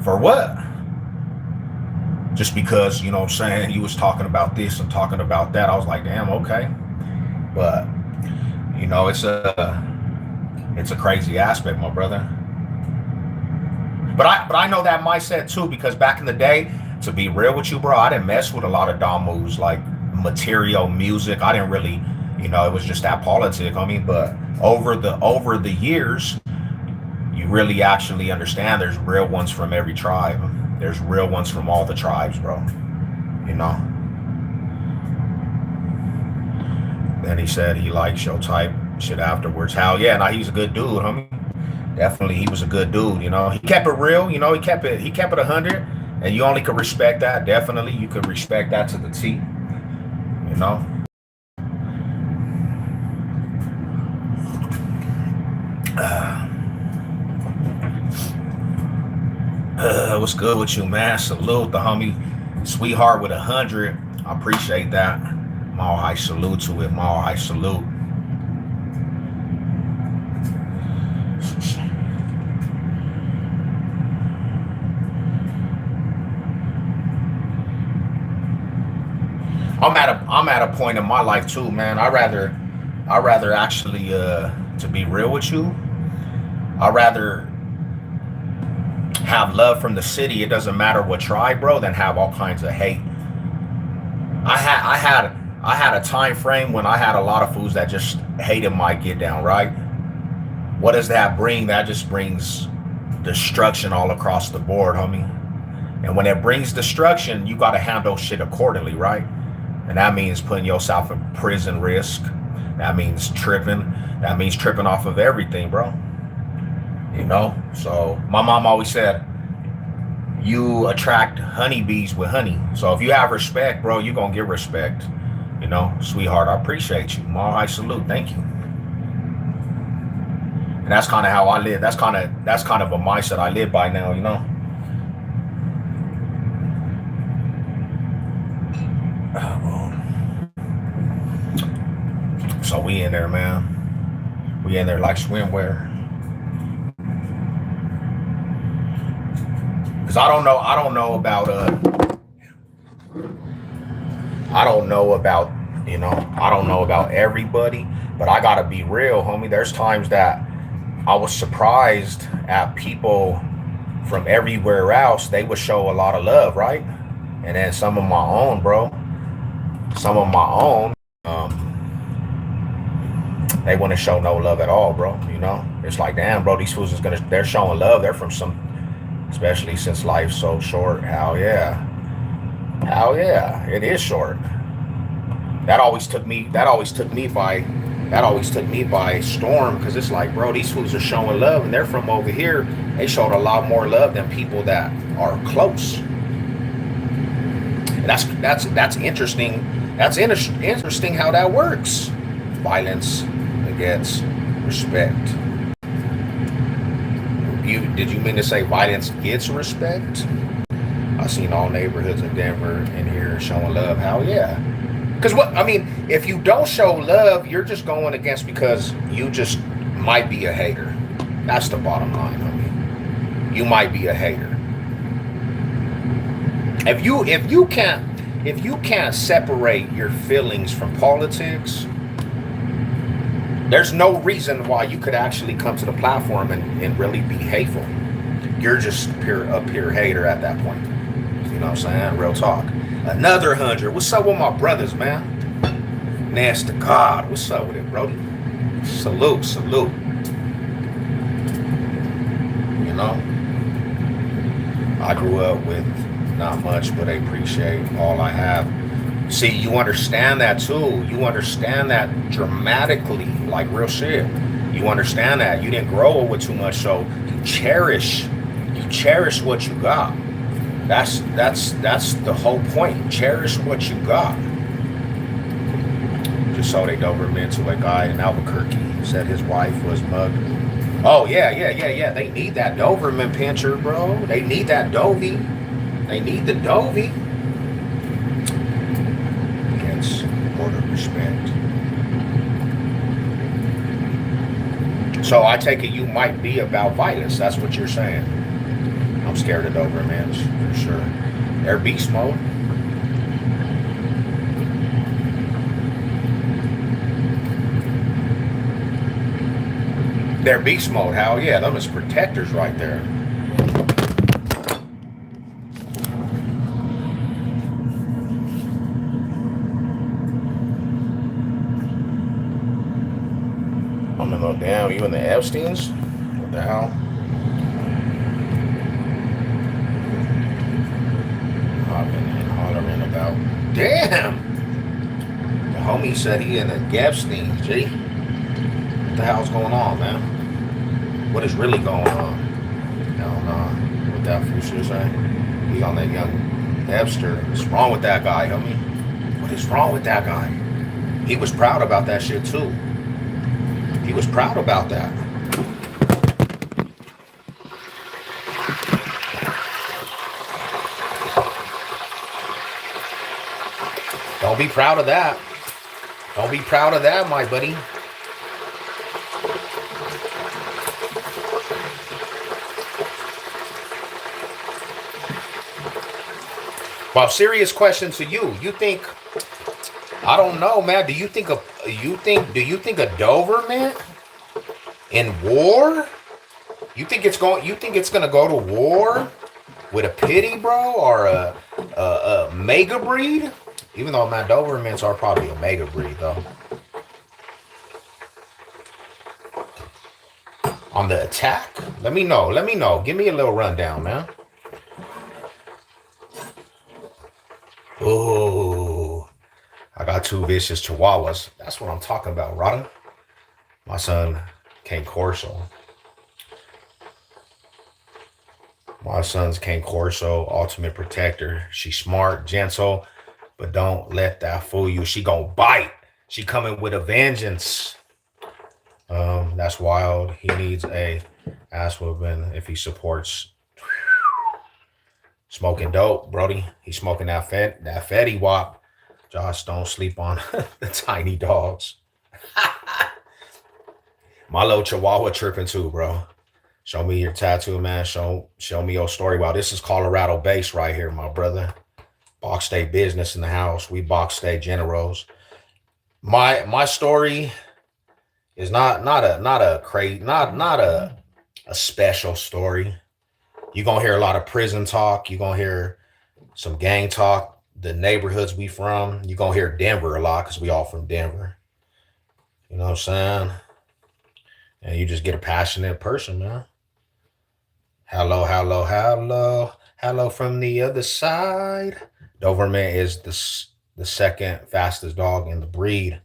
for what? Just because, what I'm saying, you was talking about this and talking about that. I was like, damn, okay. But it's a crazy aspect, my brother. But I know that mindset too, because back in the day, to be real with you, bro, I didn't mess with a lot of Damus, like material music. I didn't really, it was just that politic. But over the years, you really actually understand there's real ones from every tribe. There's real ones from all the tribes, bro. Then he said he likes your type shit afterwards. Hell yeah, now he's a good dude, homie. Definitely, he was a good dude. He kept it real. He kept it 100, and you only could respect that. Definitely, you could respect that to the T. What's good with you, man? Salute the homie Sweetheart with 100. I appreciate that. Mall high salute to it. Mall high salute. I'm at a point in my life too, man. I rather actually to be real with you, I rather have love from the city. It doesn't matter what tribe, bro, than have all kinds of hate. I had a time frame when I had a lot of fools that just hated my get down, right? What does that bring? That just brings destruction all across the board, homie. And when it brings destruction, you got to handle shit accordingly, right? And that means putting yourself in prison risk. That means tripping. That means tripping off of everything, bro. You know? So my mom always said, you attract honeybees with honey. So if you have respect, bro, you're going to get respect. You know, sweetheart, I appreciate you. Ma, I salute. Thank you. And that's kind of how I live. That's kind of a mindset I live by now, you know? So we in there, man. We in there like swimwear. Cause I don't know about everybody, but I gotta be real, homie. There's times that I was surprised at people from everywhere else. They would show a lot of love, right? And then some of my own, bro. Some of my own, they wouldn't show no love at all, bro. You know? It's like, damn, bro, these fools they're showing love. They're from especially since life's so short. Hell yeah. Hell yeah. It is short. That always took me by storm, because it's like, bro, these fools are showing love and they're from over here. They showed a lot more love than people that are close. And that's interesting. That's interesting how that works. Violence begets respect. Did you mean to say violence gets respect? I've seen all neighborhoods in Denver in here showing love. Hell yeah. Because if you don't show love, you're just going against because you just might be a hater. That's the bottom line, homie. You might be a hater. If you can't separate your feelings from politics, there's no reason why you could actually come to the platform and really be hateful. You're just a pure hater at that point. You know what I'm saying? Real talk. Another 100. What's up with my brothers, man? Nasty God. What's up with it, Brody? Salute. You know? I grew up with not much, but I appreciate all I have. See, you understand that too. You understand that dramatically, like real shit. You understand that. You didn't grow up with too much, so you cherish what you got. That's the whole point. Cherish what you got. Just saw they Doberman to a guy in Albuquerque. Said his wife was mugged. Oh yeah. They need that Doberman pincher, bro. They need that Dovey. They need the Dovey. Against border respect. So I take it you might be about violence. That's what you're saying. I'm scared of Dobermans, for sure. They're beast mode. They're beast mode. Hell yeah, them is protectors right there. I'm gonna go down. You and the Epsteins? What the hell? Hollering about. Damn! The homie said he in the Epsteins, G. What the hell's going on, man? What is really going on? Hell no. What that fool should say? He on that young Epster. What's wrong with that guy, homie? What is wrong with that guy? He was proud about that shit too. He was proud about that. Don't be proud of that. Don't be proud of that, my buddy. Well, serious question to you. You think I don't know, man. Do you think a Doberman in war? You think it's gonna go to war with a pity, bro, or a mega breed? Even though my Dobermans are probably a mega breed, though. On the attack? Let me know. Let me know. Give me a little rundown, man. Ooh, I got two vicious Chihuahuas. That's what I'm talking about, Rada. My son, Cane Corso. My son's Cane Corso, Ultimate Protector. She's smart, gentle, but don't let that fool you. She gonna bite. She coming with a vengeance. That's wild. He needs a ass whooping if he supports smoking dope, Brody. He's smoking that fatty wop. Josh, don't sleep on the tiny dogs. My little Chihuahua tripping too, bro. Show me your tattoo, man. Show me your story. Wow, this is Colorado based right here, my brother. Box State business in the house. We Box State generals. My story is not a special story. You're gonna hear a lot of prison talk. You're gonna hear some gang talk. The neighborhoods we from. You're gonna hear Denver a lot because we all from Denver. You know what I'm saying? And you just get a passionate person, man. Hello, hello, hello, hello from the other side. Doberman is the second fastest dog in the breed.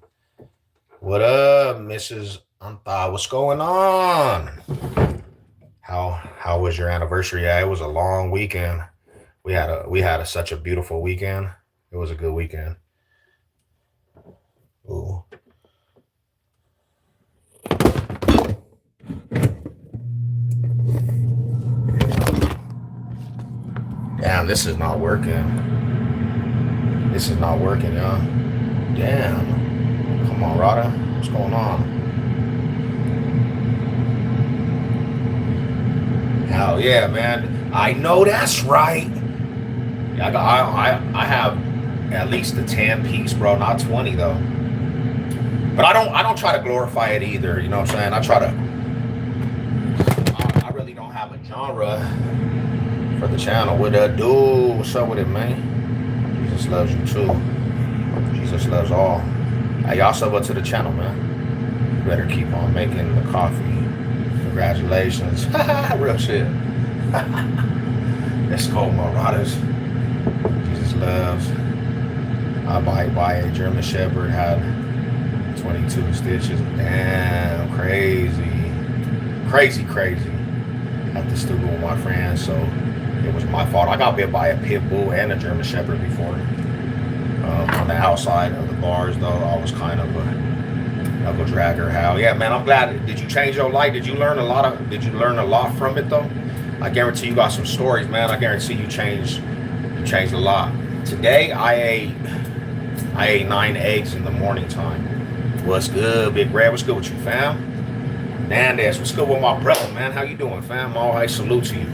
What up, Mrs. Anta? What's going on? How was your anniversary? Yeah, it was a long weekend. We had such a beautiful weekend. It was a good weekend. Ooh. Damn, this is not working. This is not working, y'all. Damn. Come on, Rada. What's going on? Hell yeah, man. I know that's right. Yeah, I have at least a 10 piece, bro. Not 20 though. But I don't try to glorify it either. You know what I'm saying? I really don't have a genre for the channel. What that dude? What's up with it, man? Jesus loves you too. Jesus loves all. Hey, y'all sub up to the channel, man. You better keep on making the coffee. Congratulations. Real shit. Let's go, Marauders. Jesus loves. I might buy a German Shepherd, had 22 stitches. Damn, crazy. Crazy. At the studio with my friends, so it was my fault. I got bit by a pit bull and a German Shepherd before. On the outside of the bars, though, I was kind of a knuckle dragger. How? Yeah, man, I'm glad. Did you change your life? Did you learn a lot from it, though? I guarantee you got some stories, man. I guarantee you changed a lot. Today, I ate 9 eggs in the morning time. What's good, Big Red? What's good with you, fam? Nandez, what's good with my brother, man? How you doing, fam? All I salute to you.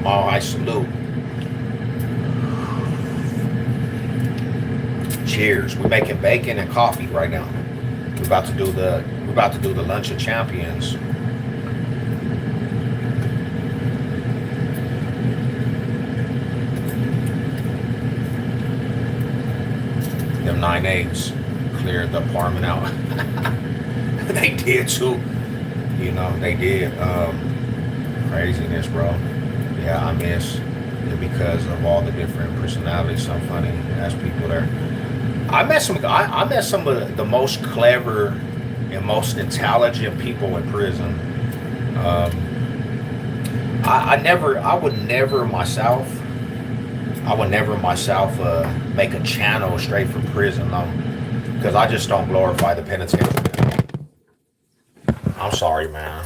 All I salute. Cheers. We're making bacon and coffee right now. We're about to do the lunch of champions. Them 9 eggs cleared the apartment out. They did too. You know, they did. Craziness, bro. Yeah, I miss it because of all the different personalities. So funny as people there. I met some of the most clever and most intelligent people in prison. I would never myself make a channel straight from prison, because I just don't glorify the penitentiary. I'm sorry, man.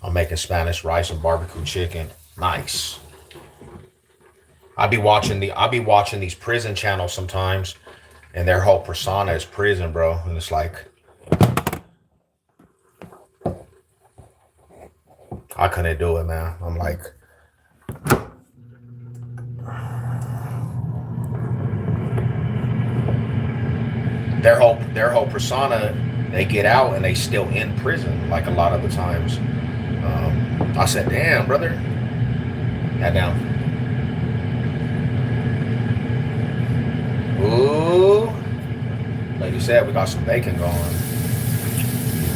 I'm making Spanish rice and barbecue chicken. Nice. I be watching these prison channels sometimes, and their whole persona is prison, bro. And it's like, I couldn't do it, man. I'm like, their whole persona, they get out and they still in prison, like a lot of the times. I said, damn, brother. Head down. Ooh. Like you said, we got some bacon going.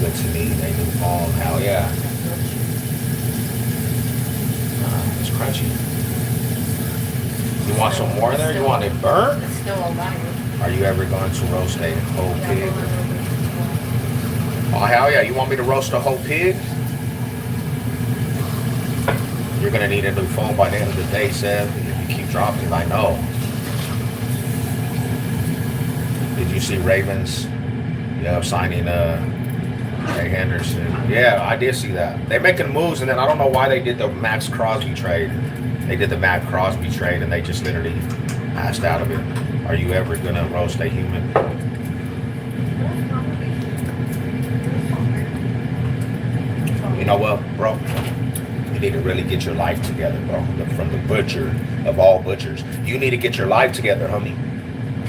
Good to me. They new phone. Hell yeah. It's crunchy. You want some more in there? You want it burnt? It's still alive. Are you ever going to roast a whole pig? Oh, hell yeah. You want me to roast a whole pig? You're going to need a new phone by the end of the day, Seb. If you keep dropping, I know. Did you see Ravens? Yeah, signing Ray Henderson. Yeah, I did see that. They're making moves, and then I don't know why they did the Max Crosby trade. They did the Max Crosby trade, and they just literally passed out of it. Are you ever going to roast a human? You know what, bro? You need to really get your life together, bro. From the butcher of all butchers. You need to get your life together, homie.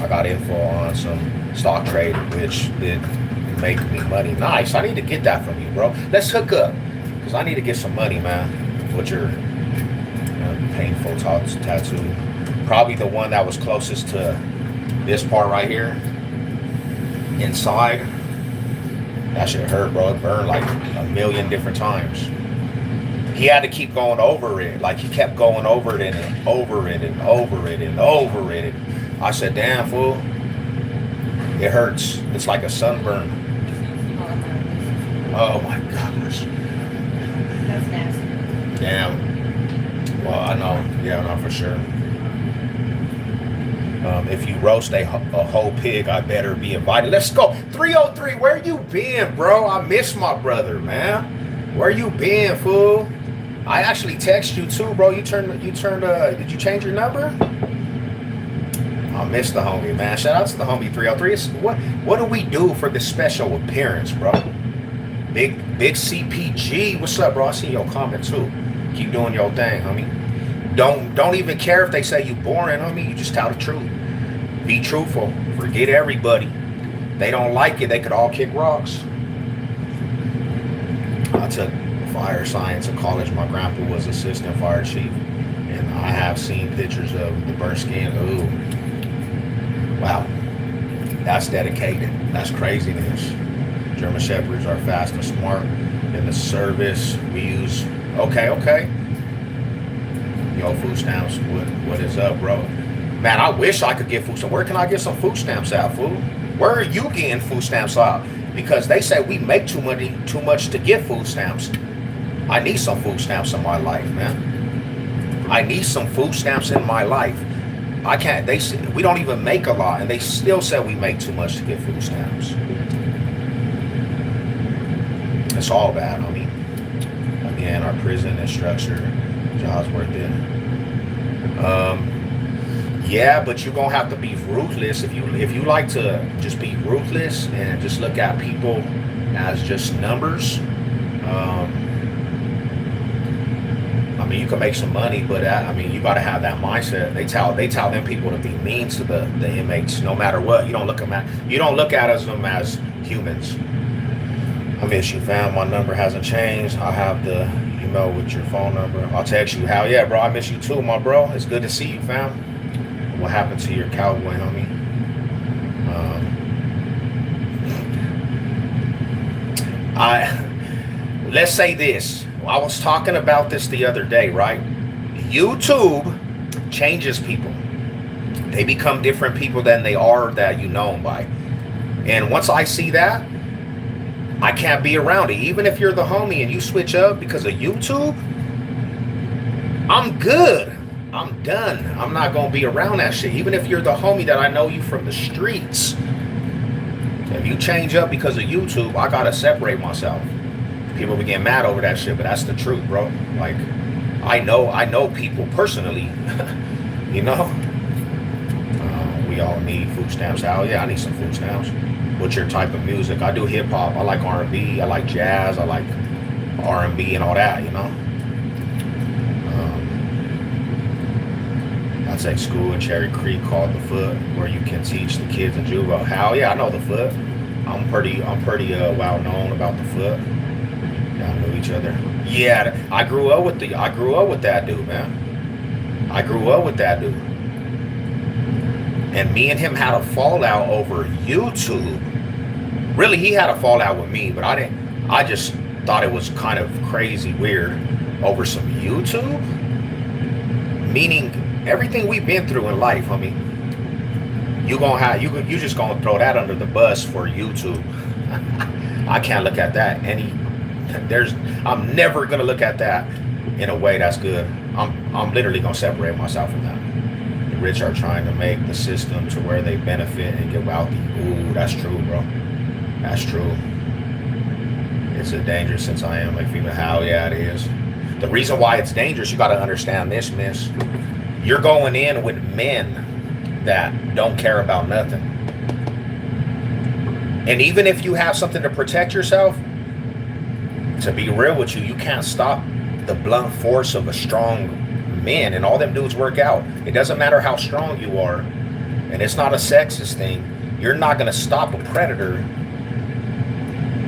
I got info on some stock trade, which did make me money. Nice. I need to get that from you, bro. Let's hook up. Because I need to get some money, man. Butcher, painful tattoo. Probably the one that was closest to this part right here. Inside. That shit hurt, bro. It burned like a million different times. He had to keep going over it. Like, he kept going over it and over it and over it and over it. I said, damn, fool. It hurts. It's like a sunburn. Oh, my gosh. That's nasty. Damn. Well, I know. Yeah, no, for sure. If you roast a whole pig, I better be invited. Let's go. 303, where you been, bro? I miss my brother, man. Where you been, fool? I actually text you too, bro. Did you change your number? I miss the homie, man. Shout out to the homie 303. What do we do for this special appearance, bro? Big CPG. What's up, bro? I see your comment too. Keep doing your thing, homie. Don't even care if they say you boring, homie. You just tell the truth. Be truthful. Forget everybody. They don't like it. They could all kick rocks. I took fire science in college. My grandpa was assistant fire chief, and I have seen pictures of the burnt skin. Ooh, wow, that's dedicated. That's craziness. German Shepherds are fast and smart in the service we use. Okay. Yo, food stamps. What is up, bro? Man, I wish I could get food stamps. Where can I get some food stamps at, fool? Where are you getting food stamps out? Because they say we make too much to get food stamps. I need some food stamps in my life, man. I need some food stamps in my life. I can't. They say we don't even make a lot, and they still say we make too much to get food stamps. It's all bad, homie. Again, our prison and structure, jobs worth it. Yeah, but you're gonna have to be ruthless if you like to just be ruthless and just look at people as just numbers. I mean, you can make some money, but you got to have that mindset. They tell them people to be mean to the inmates, no matter what. You don't look at them as humans. I miss you, fam. My number hasn't changed. I have the email with your phone number. I'll text you. Hell yeah, bro. I miss you too, my bro. It's good to see you, fam. What happened to your cowboy, homie? Let's say this. I was talking about this the other day, right? YouTube changes people. They become different people than they are that you know them by. And once I see that, I can't be around it. Even if you're the homie and you switch up because of YouTube, I'm good. I'm done. I'm not going to be around that shit. Even if you're the homie that I know you from the streets. If you change up because of YouTube, I got to separate myself. People be getting mad over that shit, but that's the truth, bro. Like, I know people personally, you know. We all need food stamps. Hell yeah, I need some food stamps. What's your type of music? I do hip hop. I like R&B. I like jazz. I like R&B and all that, you know. I take school in Cherry Creek called the Foot, where you can teach the kids in Juvo. Hell yeah, I know the Foot. I'm pretty well known about the Foot. Y'all knew each other. Yeah, I grew up with that dude, man. I grew up with that dude. And me and him had a fallout over YouTube. Really, he had a fallout with me, but I just thought it was kind of crazy weird over some YouTube. Meaning everything we've been through in life, homie. You just gonna throw that under the bus for YouTube. I can't look at that I'm never gonna look at that in a way that's good. I'm literally gonna separate myself from that. The rich are trying to make the system to where they benefit and get wealthy. Ooh, that's true, bro. That's true. It's a danger since I am a female. Hell yeah, it is. The reason why it's dangerous, you got to understand this, miss. You're going in with men that don't care about nothing. And even if you have something to protect yourself, to be real with you, you can't stop the blunt force of a strong man. And all them dudes work out. It doesn't matter how strong you are. And it's not a sexist thing. You're not going to stop a predator.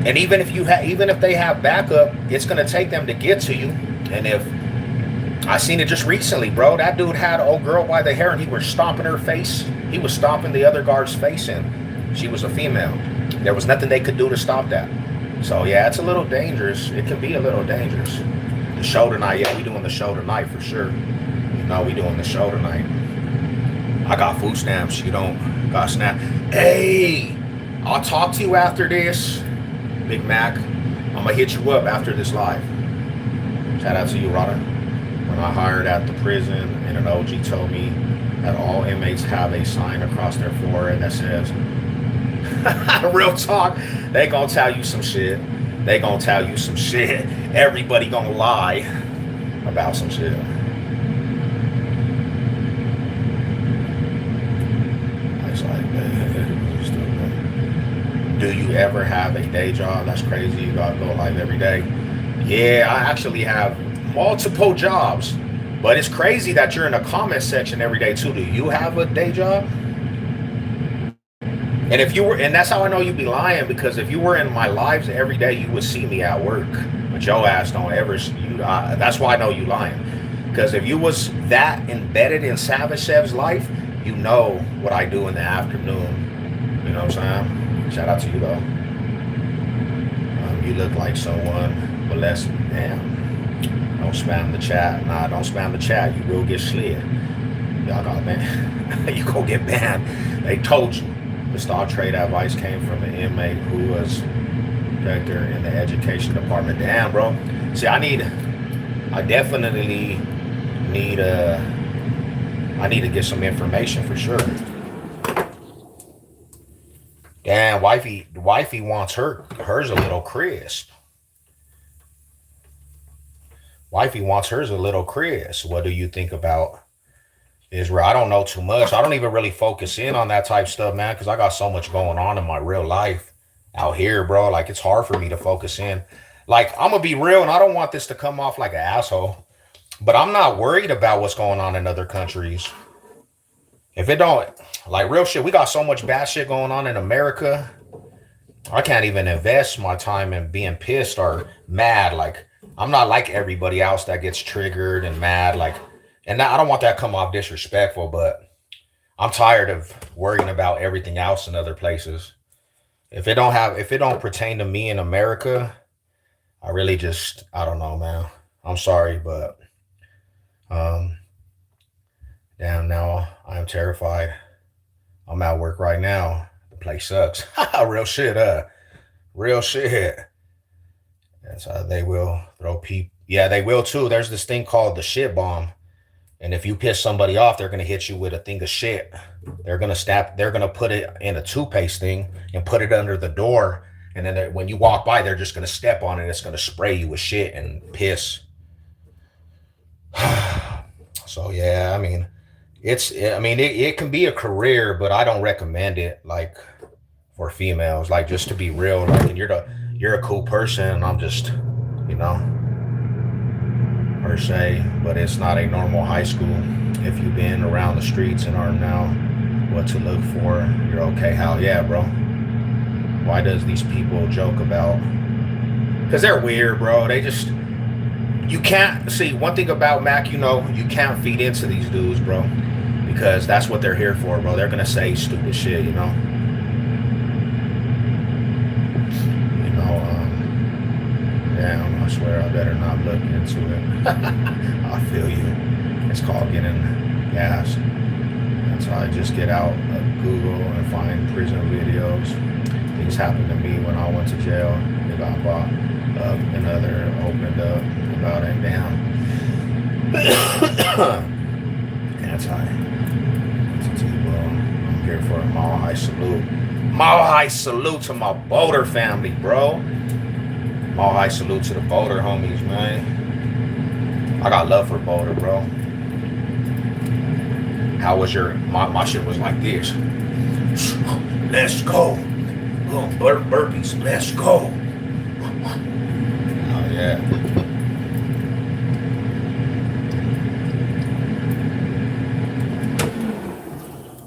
And even if they have backup, it's going to take them to get to you. And if I seen it just recently, bro, that dude had an old girl by the hair and he was stomping her face. He was stomping the other guard's face in. She was a female. There was nothing they could do to stop that. So yeah, it's a little dangerous. It can be a little dangerous. The show tonight, yeah, we doing the show tonight for sure. You know, we doing the show tonight. I got food stamps. You don't got snap. Hey, I'll talk to you after this, Big Mac. I'm gonna hit you up after this live. Shout out to you, Rada. When I hired at the prison, and an OG told me that all inmates have a sign across their forehead that says, real talk, they gonna tell you some shit. They gonna tell you some shit. Everybody gonna lie about some shit. It's like, do you ever have a day job? That's crazy. You gotta go live every day. Yeah, I actually have multiple jobs, but it's crazy that you're in the comment section every day too. Do you have a day job? And if you were, and that's how I know you'd be lying, because if you were in my lives every day, you would see me at work. But your ass don't ever. That's why I know you lying. Because if you was that embedded in Savage Chef's life, you know what I do in the afternoon. You know what I'm saying? Shout out to you though. You look like someone, but let's damn. Don't spam the chat. Nah, don't spam the chat. You will get slid. Y'all got banned. You go get banned. They told you. The stock trade advice came from an inmate who was director in the education department. Damn, bro. See, I definitely need I need to get some information for sure. Damn, wifey wants hers a little crisp. Wifey wants hers a little crisp. What do you think about Israel? I don't know too much. I don't even really focus in on that type stuff, man, because I got so much going on in my real life out here, bro. Like, it's hard for me to focus in. Like, I'm gonna be real, and I don't want this to come off like an asshole, but I'm not worried about what's going on in other countries. If it don't, like, real shit, we got so much bad shit going on in America. I can't even invest my time in being pissed or mad. Like, I'm not like everybody else that gets triggered and mad. Like, and I don't want that to come off disrespectful, but I'm tired of worrying about everything else in other places. If it don't pertain to me in America, I really just, I don't know, man. I'm sorry, but damn, now I'm terrified. I'm at work right now. The place sucks. Real shit, real shit. That's how they will throw people. Yeah, they will too. There's this thing called the shit bomb. And if you piss somebody off, they're going to hit you with a thing of shit. They're going to put it in a toothpaste thing and put it under the door. And then when you walk by, they're just going to step on it. It's going to spray you with shit and piss. So, yeah, I mean, it can be a career, but I don't recommend it, like, for females. Like, just to be real, like, and you're a cool person, and I'm just, you know, per se, but it's not a normal high school. If you've been around the streets and are now what to look for, you're okay. Hell yeah, bro. Why does these people joke about? Because they're weird, bro. They just, you can't see one thing about Mac, you can't feed into these dudes, bro, because that's what they're here for, bro. They're gonna say stupid shit, Damn, I swear I better not look into it. I feel you. It's called getting gas. And so I just get out of Google and find prison videos. Things happened to me when I went to jail. They got bought up, another opened up about it. Damn. Bro. I'm here for a Mile High salute. Mile High salute to my Boulder family, bro. Mile High salute to the Boulder homies, man. I got love for Boulder, bro. How was my shit was like this. Let's go. Oh, burpees, let's go. Oh, yeah.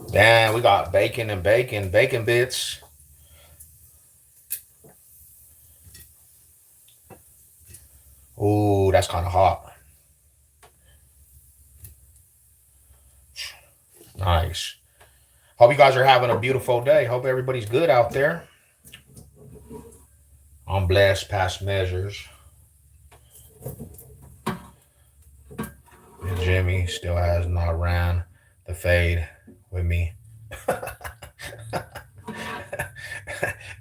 Damn, we got bacon bits. Ooh, that's kind of hot. Nice. Hope you guys are having a beautiful day. Hope everybody's good out there. I'm blessed past measures. And Jimmy still has not ran the fade with me. The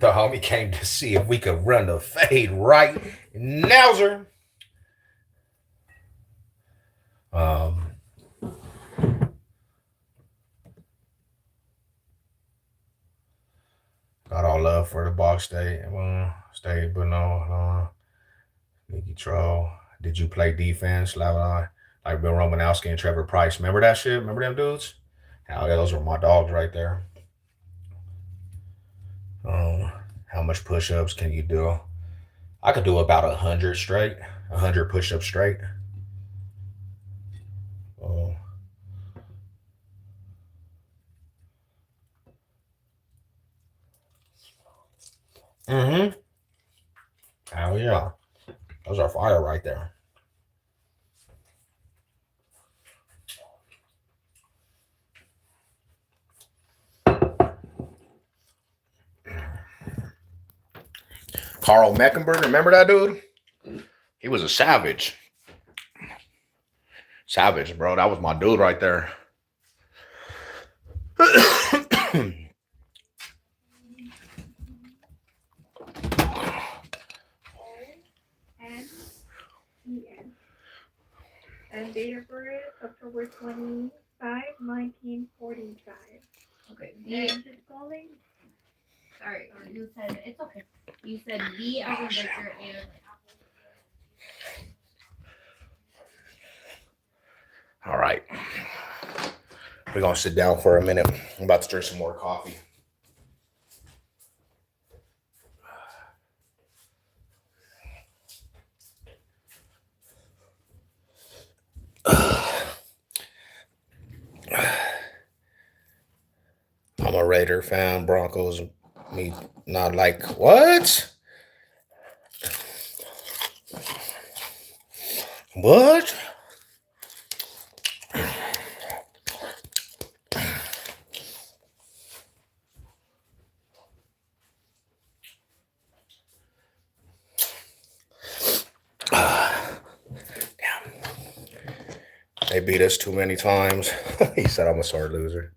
homie came to see if we could run the fade right now, sir. Got all love for the box state. But no. Nicky Troll. Did you play defense? Like Bill Romanowski and Trevor Price. Remember that shit? Remember them dudes? Hell yeah, those were my dogs right there. How much push-ups can you do? I could do about 100 straight. 100 push-ups straight. Hell yeah. Those are fire right there. Carl Meckenberg, remember that dude? He was a savage. Savage, bro. That was my dude right there. And date of birth, October 25, 1945. Okay. And just calling. Sorry, you said it's okay. You said V as in Victor, A as All right. We're going to sit down for a minute. I'm about to drink some more coffee. I'm a Raider fan. Broncos, me not like, what? What? They beat us too many times. He said I'm a sore loser.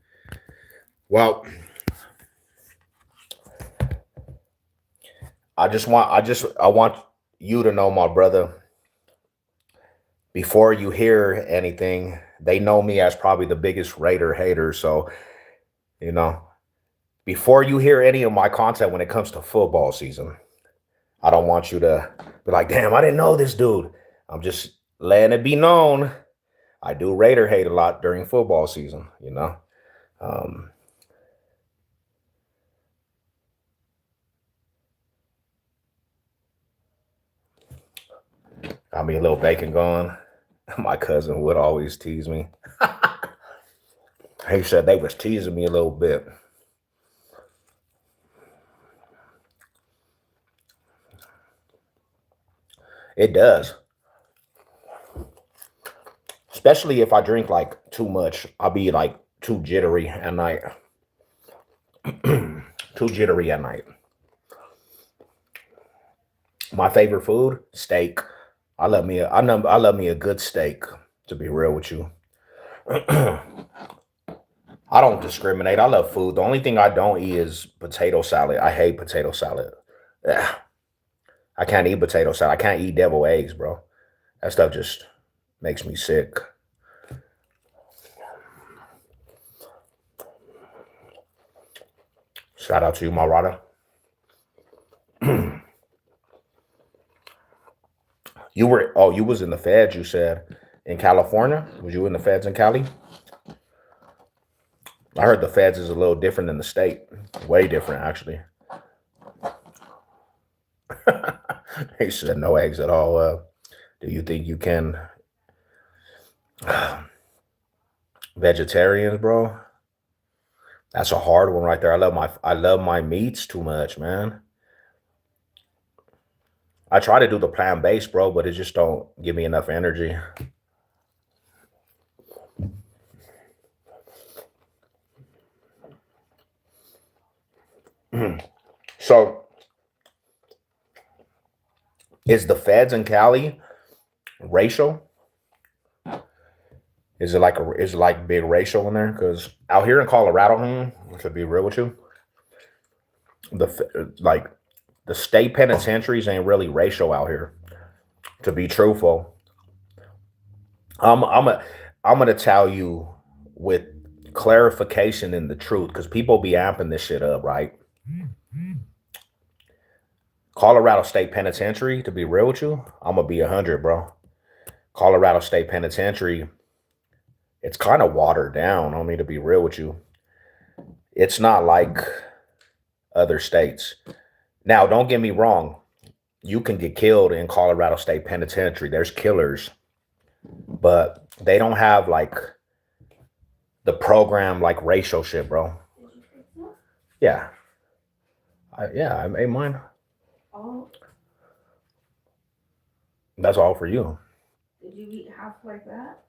Well, I want you to know, my brother, before you hear anything, they know me as probably the biggest Raider hater. So, before you hear any of my content when it comes to football season, I don't want you to be like, damn, I didn't know this dude. I'm just letting it be known. I do Raider hate a lot during football season, Got me a little bacon going. My cousin would always tease me. He said they was teasing me a little bit. It does. Especially if I drink like too much. I'll be like too jittery at night. Too jittery at night. My favorite food, steak. I love me a good steak, to be real with you. I don't discriminate. I love food. The only thing I don't eat is potato salad. I hate potato salad. Ugh. I can't eat potato salad. I can't eat devil eggs, bro. That stuff just makes me sick. Shout out to you, Marada. You was in the feds, you said, in California? Was you in the feds in Cali? I heard the feds is a little different than the state. Way different, actually. He said no eggs at all. Do you think you can? Vegetarians, bro. That's a hard one right there. I love my meats too much, man. I try to do the plant based, bro, but it just don't give me enough energy. So is the feds in Cali racial? Is it like big racial in there? Because out here in Colorado, to be real with you, like the state penitentiaries ain't really racial out here. To be truthful, I'm I'm a, I'm gonna tell you with clarification and the truth, because people be amping this shit up, right? Colorado State Penitentiary, to be real with you, I'm gonna be 100, bro. Colorado State Penitentiary, it's kind of watered down on me, to be real with you. It's not like other states. Now, don't get me wrong. You can get killed in Colorado State Penitentiary. There's killers, but they don't have like the program like racial shit, bro. Yeah. I made mine. Oh, That's all for you. did you eat half like that?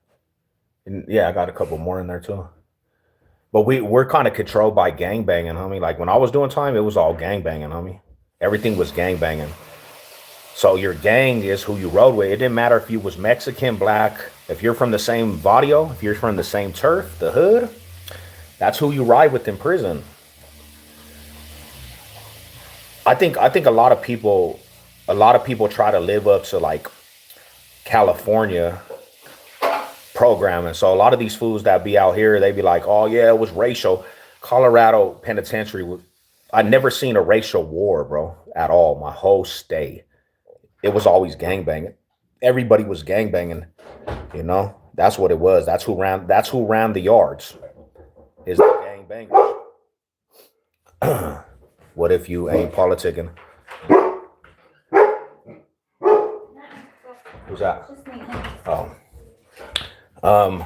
And yeah, I got a couple more in there too. But we're kind of controlled by gang banging, homie. Like when I was doing time, it was all gang banging, homie. Everything was gang banging. So your gang is who you rode with. It didn't matter if you was Mexican, black, if you're from the same barrio, if you're from the same turf, the hood, that's who you ride with in prison. I think a lot of people try to live up to like California programming. So a lot of these fools that be out here, they be like, "Oh yeah, it was racial." Colorado Penitentiary was. I never seen a racial war, bro, at all. My whole stay, it was always gangbanging. Everybody was gangbanging. You know, that's what it was. That's who ran the yards. Is the gangbangers. What if you ain't politicking? Who's that? Just me. Oh, um,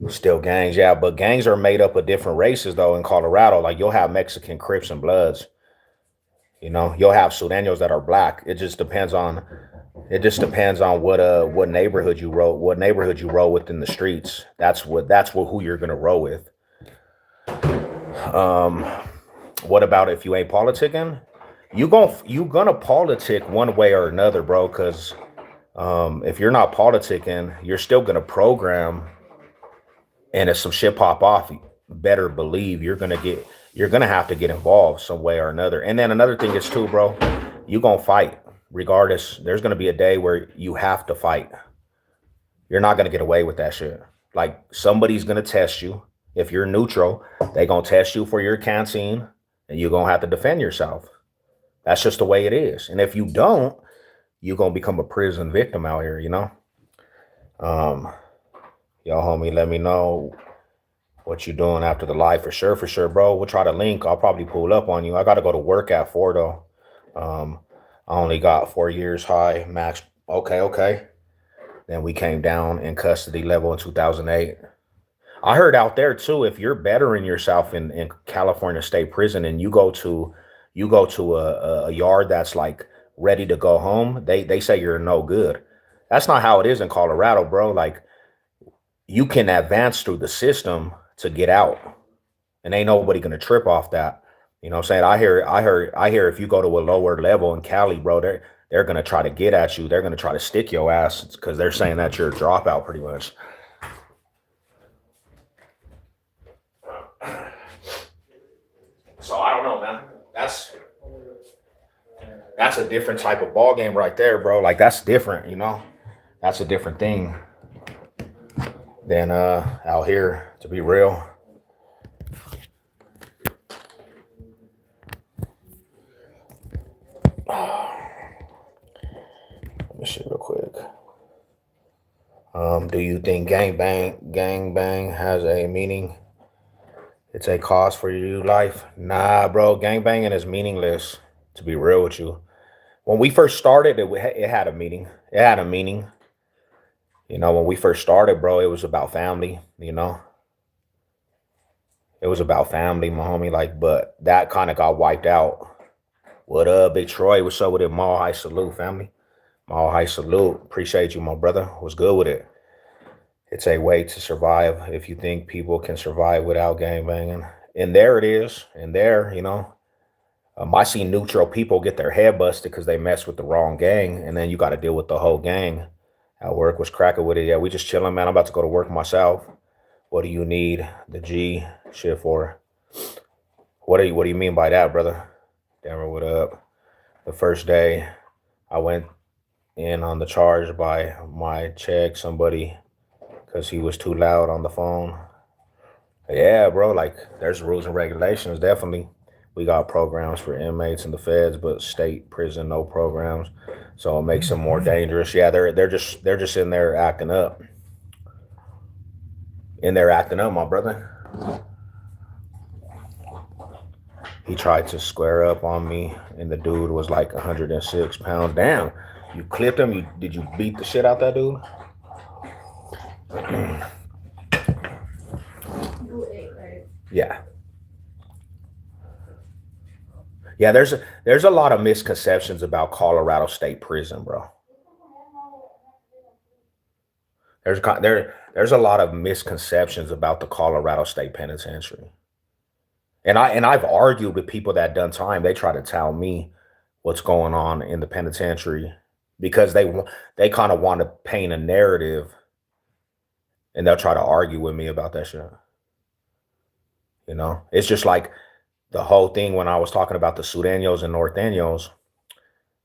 still gangs, yeah, but gangs are made up of different races though in Colorado. Like you'll have Mexican Crips and Bloods, you know, you'll have Sureños that are black. It just depends on what neighborhood you roll with in the streets. That's what who you're gonna roll with. Um, what about if you ain't politicking? You gonna politic one way or another, bro, because if you're not politicking, you're still gonna program. And if some shit pop off, you better believe you're gonna have to get involved some way or another. And then another thing is too, bro, you gonna fight regardless. There's gonna be a day where you have to fight. You're not gonna get away with that shit. Like somebody's gonna test you. If you're neutral, they gonna test you for your canteen, and you're gonna have to defend yourself. That's just the way it is. And if you don't, you're gonna become a prison victim out here. You know. Um, Yo, homie, let me know what you doing after the live for sure, bro. We'll try to link. I'll probably pull up on you. I gotta go to work at 4 though. I only got 4 years high max. Okay. Then we came down in custody level in 2008. I heard out there too, if you're bettering yourself in California State Prison and you go to a yard that's like ready to go home, they say you're no good. That's not how it is in Colorado, bro. Like you can advance through the system to get out, and ain't nobody gonna trip off that. You know what I'm saying? I hear if you go to a lower level in Cali, bro, they're gonna try to get at you. They're gonna try to stick your ass because they're saying that you're a dropout pretty much. So I don't know, man. That's a different type of ball game right there, bro. Like that's different, you know. That's a different thing than out here, to be real. Let me see real quick. Do you think gang bang has a meaning? It's a cause for your life? Nah, bro. Gang banging is meaningless. To be real with you, when we first started, it had a meaning. It had a meaning. You know, when we first started, bro, it was about family. You know, it was about family, my homie. Like, but that kind of got wiped out. What up, Big Troy? What's up with it? Mall High salute, family. Mall High salute. Appreciate you, my brother. Was good with it. It's a way to survive. If you think people can survive without gang banging, and there it is. And there, you know, I see neutral people get their head busted because they mess with the wrong gang, and then you got to deal with the whole gang. At work was cracking with it. Yeah, we just chilling, man. I'm about to go to work myself. What do you need the G shit for? What do you mean by that, brother? Denver, what up? The first day I went in on the charge by my check somebody because he was too loud on the phone. Yeah, bro, like there's rules and regulations, definitely. We got programs for inmates in the feds, but state prison no programs, so it makes them more dangerous. Yeah, they're just in there acting up. In there acting up, my brother. He tried to square up on me, and the dude was like 106 pounds. Damn, you clipped him. Did you beat the shit out that dude? You ate, right? Yeah. Yeah, there's a lot of misconceptions about Colorado State Prison, bro. There's a lot of misconceptions about the Colorado State Penitentiary. And I've argued with people that done time. They try to tell me what's going on in the penitentiary because they kind of want to paint a narrative, and they'll try to argue with me about that shit. You know, it's just like the whole thing when I was talking about the Sureños and Norteños.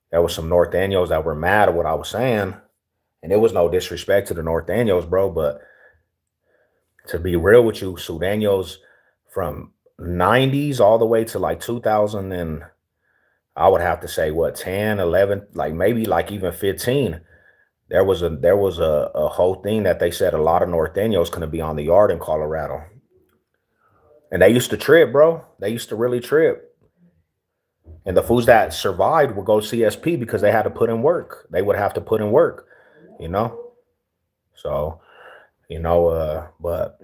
There was some Norteños that were mad at what I was saying, and it was no disrespect to the Norteños, bro. But to be real with you, Sureños from 90s all the way to like 2000, and I would have to say what 10, 11, like maybe like even 15. There was a whole thing that they said a lot of Norteños couldn't be on the yard in Colorado. And they used to trip, bro. They used to really trip. And the fools that survived would go CSP because they had to put in work. They would have to put in work, you know? So, but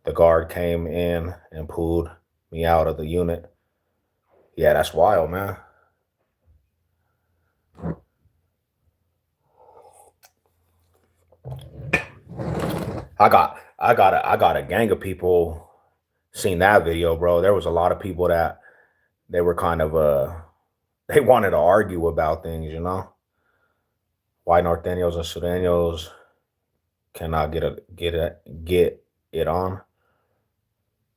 the guard came in and pulled me out of the unit. Yeah, that's wild, man. I got a gang of people seen that video, bro. There was a lot of people that they were kind of they wanted to argue about things, you know. Why Norteños and Sureños cannot get it on.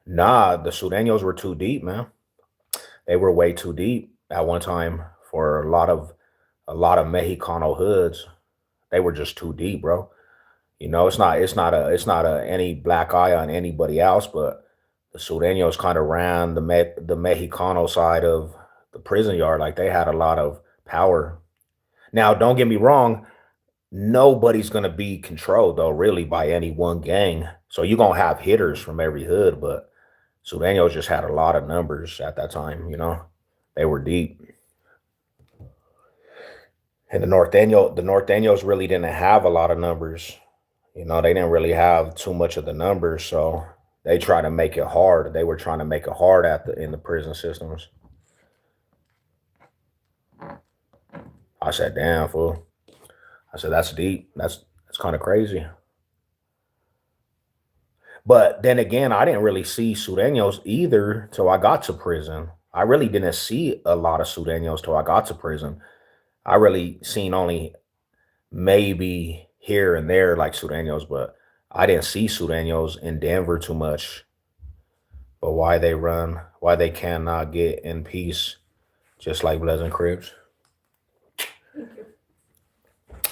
Nah, the Sureños were too deep, man. They were way too deep at one time for a lot of Mexicano hoods. They were just too deep, bro. You know, it's not a any black eye on anybody else, but the Sureños kind of ran the Mexicano side of the prison yard. Like they had a lot of power. Now, don't get me wrong, nobody's gonna be controlled though, really, by any one gang. So you're gonna have hitters from every hood, but Sureños just had a lot of numbers at that time, you know. They were deep. And the Norteños really didn't have a lot of numbers. You know, they didn't really have too much of the numbers, so they try to make it hard. They were trying to make it hard in the prison systems. I said, damn, fool. I said, that's deep. That's kind of crazy. But then again, I didn't really see Sureños either till I got to prison. I really didn't see a lot of Sureños till I got to prison. I really seen only maybe here and there like Sureños, but I didn't see Sureños in Denver too much. But why they cannot get in peace, just like Bloods and Crips.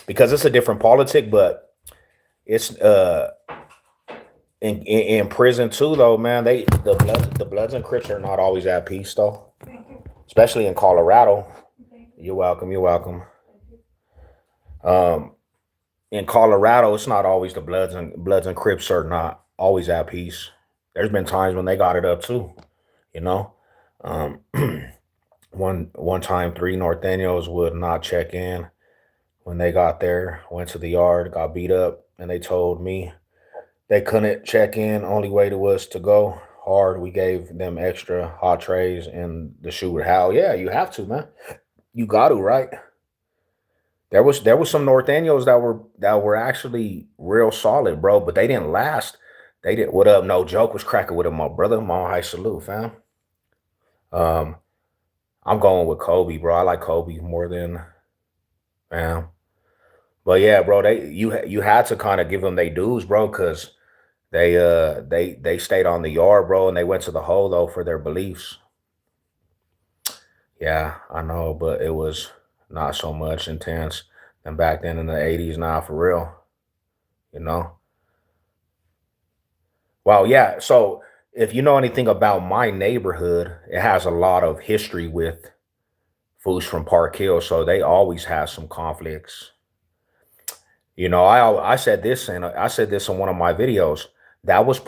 Because it's a different politic, but it's in prison too though, man. The Bloods and Crips are not always at peace though. Especially in Colorado. You're welcome, you're welcome. Um in Colorado, it's not always the Bloods and Crips are not always at peace. There's been times when they got it up too, you know. Um one time 3 Norteños would not check in when they got there, went to the yard, got beat up, and they told me they couldn't check in. Only way was to go hard. We gave them extra hot trays and the shooter. How? Yeah, you have to, man. You got to, right? There was some Norteños that were actually real solid, bro, but they didn't last. They didn't. What up? No joke was cracking with him, my brother. My high salute, fam. Um, I'm going with Kobe, bro. I like Kobe more than fam. But yeah, bro, you had to kind of give them their dues, bro, because they stayed on the yard, bro, and they went to the hole though for their beliefs. Yeah, I know, but it was not so much intense than back then in the 80s, now for real, you know. Well, yeah, so if you know anything about my neighborhood, it has a lot of history with foods from Park Hill, so they always have some conflicts. You know, I said this in one of my videos. That was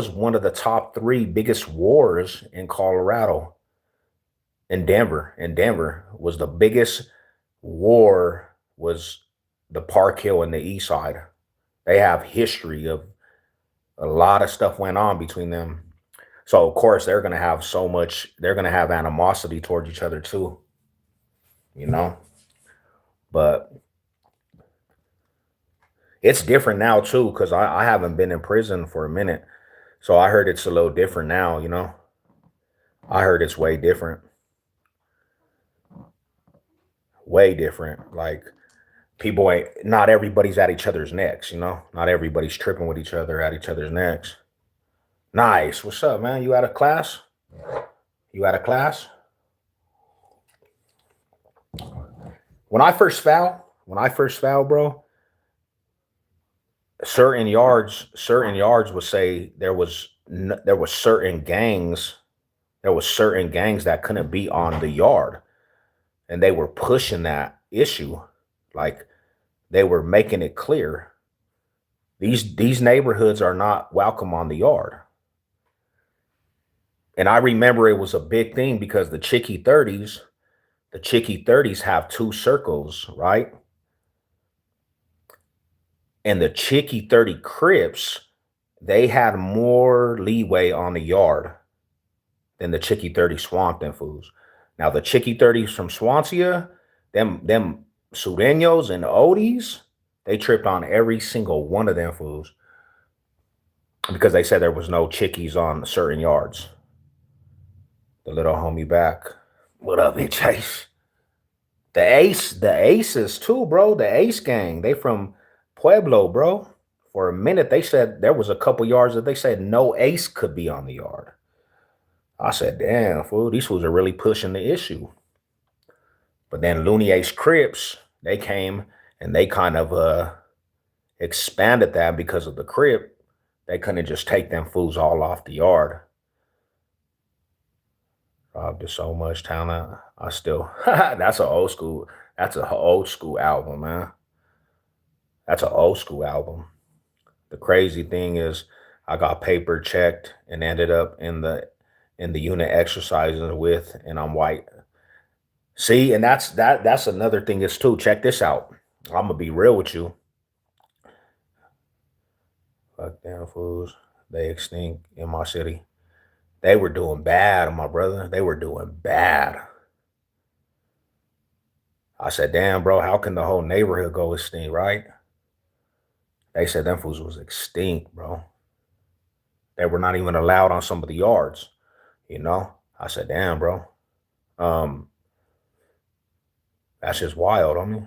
one of the top three biggest wars in Colorado. In Denver. In Denver was the biggest war was the Park Hill and the East Side. They have history of a lot of stuff went on between them. So of course they're gonna have animosity towards each other too, you know. But it's different now too, because I haven't been in prison for a minute. So I heard it's a little different now, you know. I heard it's way different. Way different. Like people ain't not everybody's at each other's necks, you know. Not everybody's tripping with each other at each other's necks. Nice. What's up, man? You out of class? You out of class? When I first fouled, bro, certain yards would say there was certain gangs that couldn't be on the yard, and they were pushing that issue, like they were making it clear these neighborhoods are not welcome on the yard. And I remember it was a big thing because the Chicky 30s have two circles, right? And the Chicky 30 Crips, they had more leeway on the yard than the Chicky 30 Swampton fools. Now the Chicky 30s from Swansea, them Sureños and Odies, they tripped on every single one of them fools because they said there was no chickies on certain yards. The little homie back. What up, bitch Chase? The Aces too, bro. The Ace gang. They from Pueblo, bro. For a minute, they said there was a couple yards that they said no ace could be on the yard. I said, damn, fool, these fools are really pushing the issue. But then Looney Ace Crips, they came and they kind of expanded that because of the Crip. They couldn't just take them fools all off the yard. Robbed to so much talent. I still that's an old school album, man. That's an old school album. The crazy thing is I got paper checked and ended up in the unit exercising with, and I'm white. See, and that's another thing is too. Check this out. I'm gonna be real with you. Fuck damn fools. They extinct in my city. They were doing bad, my brother. They were doing bad. I said, damn, bro, how can the whole neighborhood go extinct, right? They said them fools was extinct, bro. They were not even allowed on some of the yards, you know? I said, damn, bro. Um, that's just wild on me.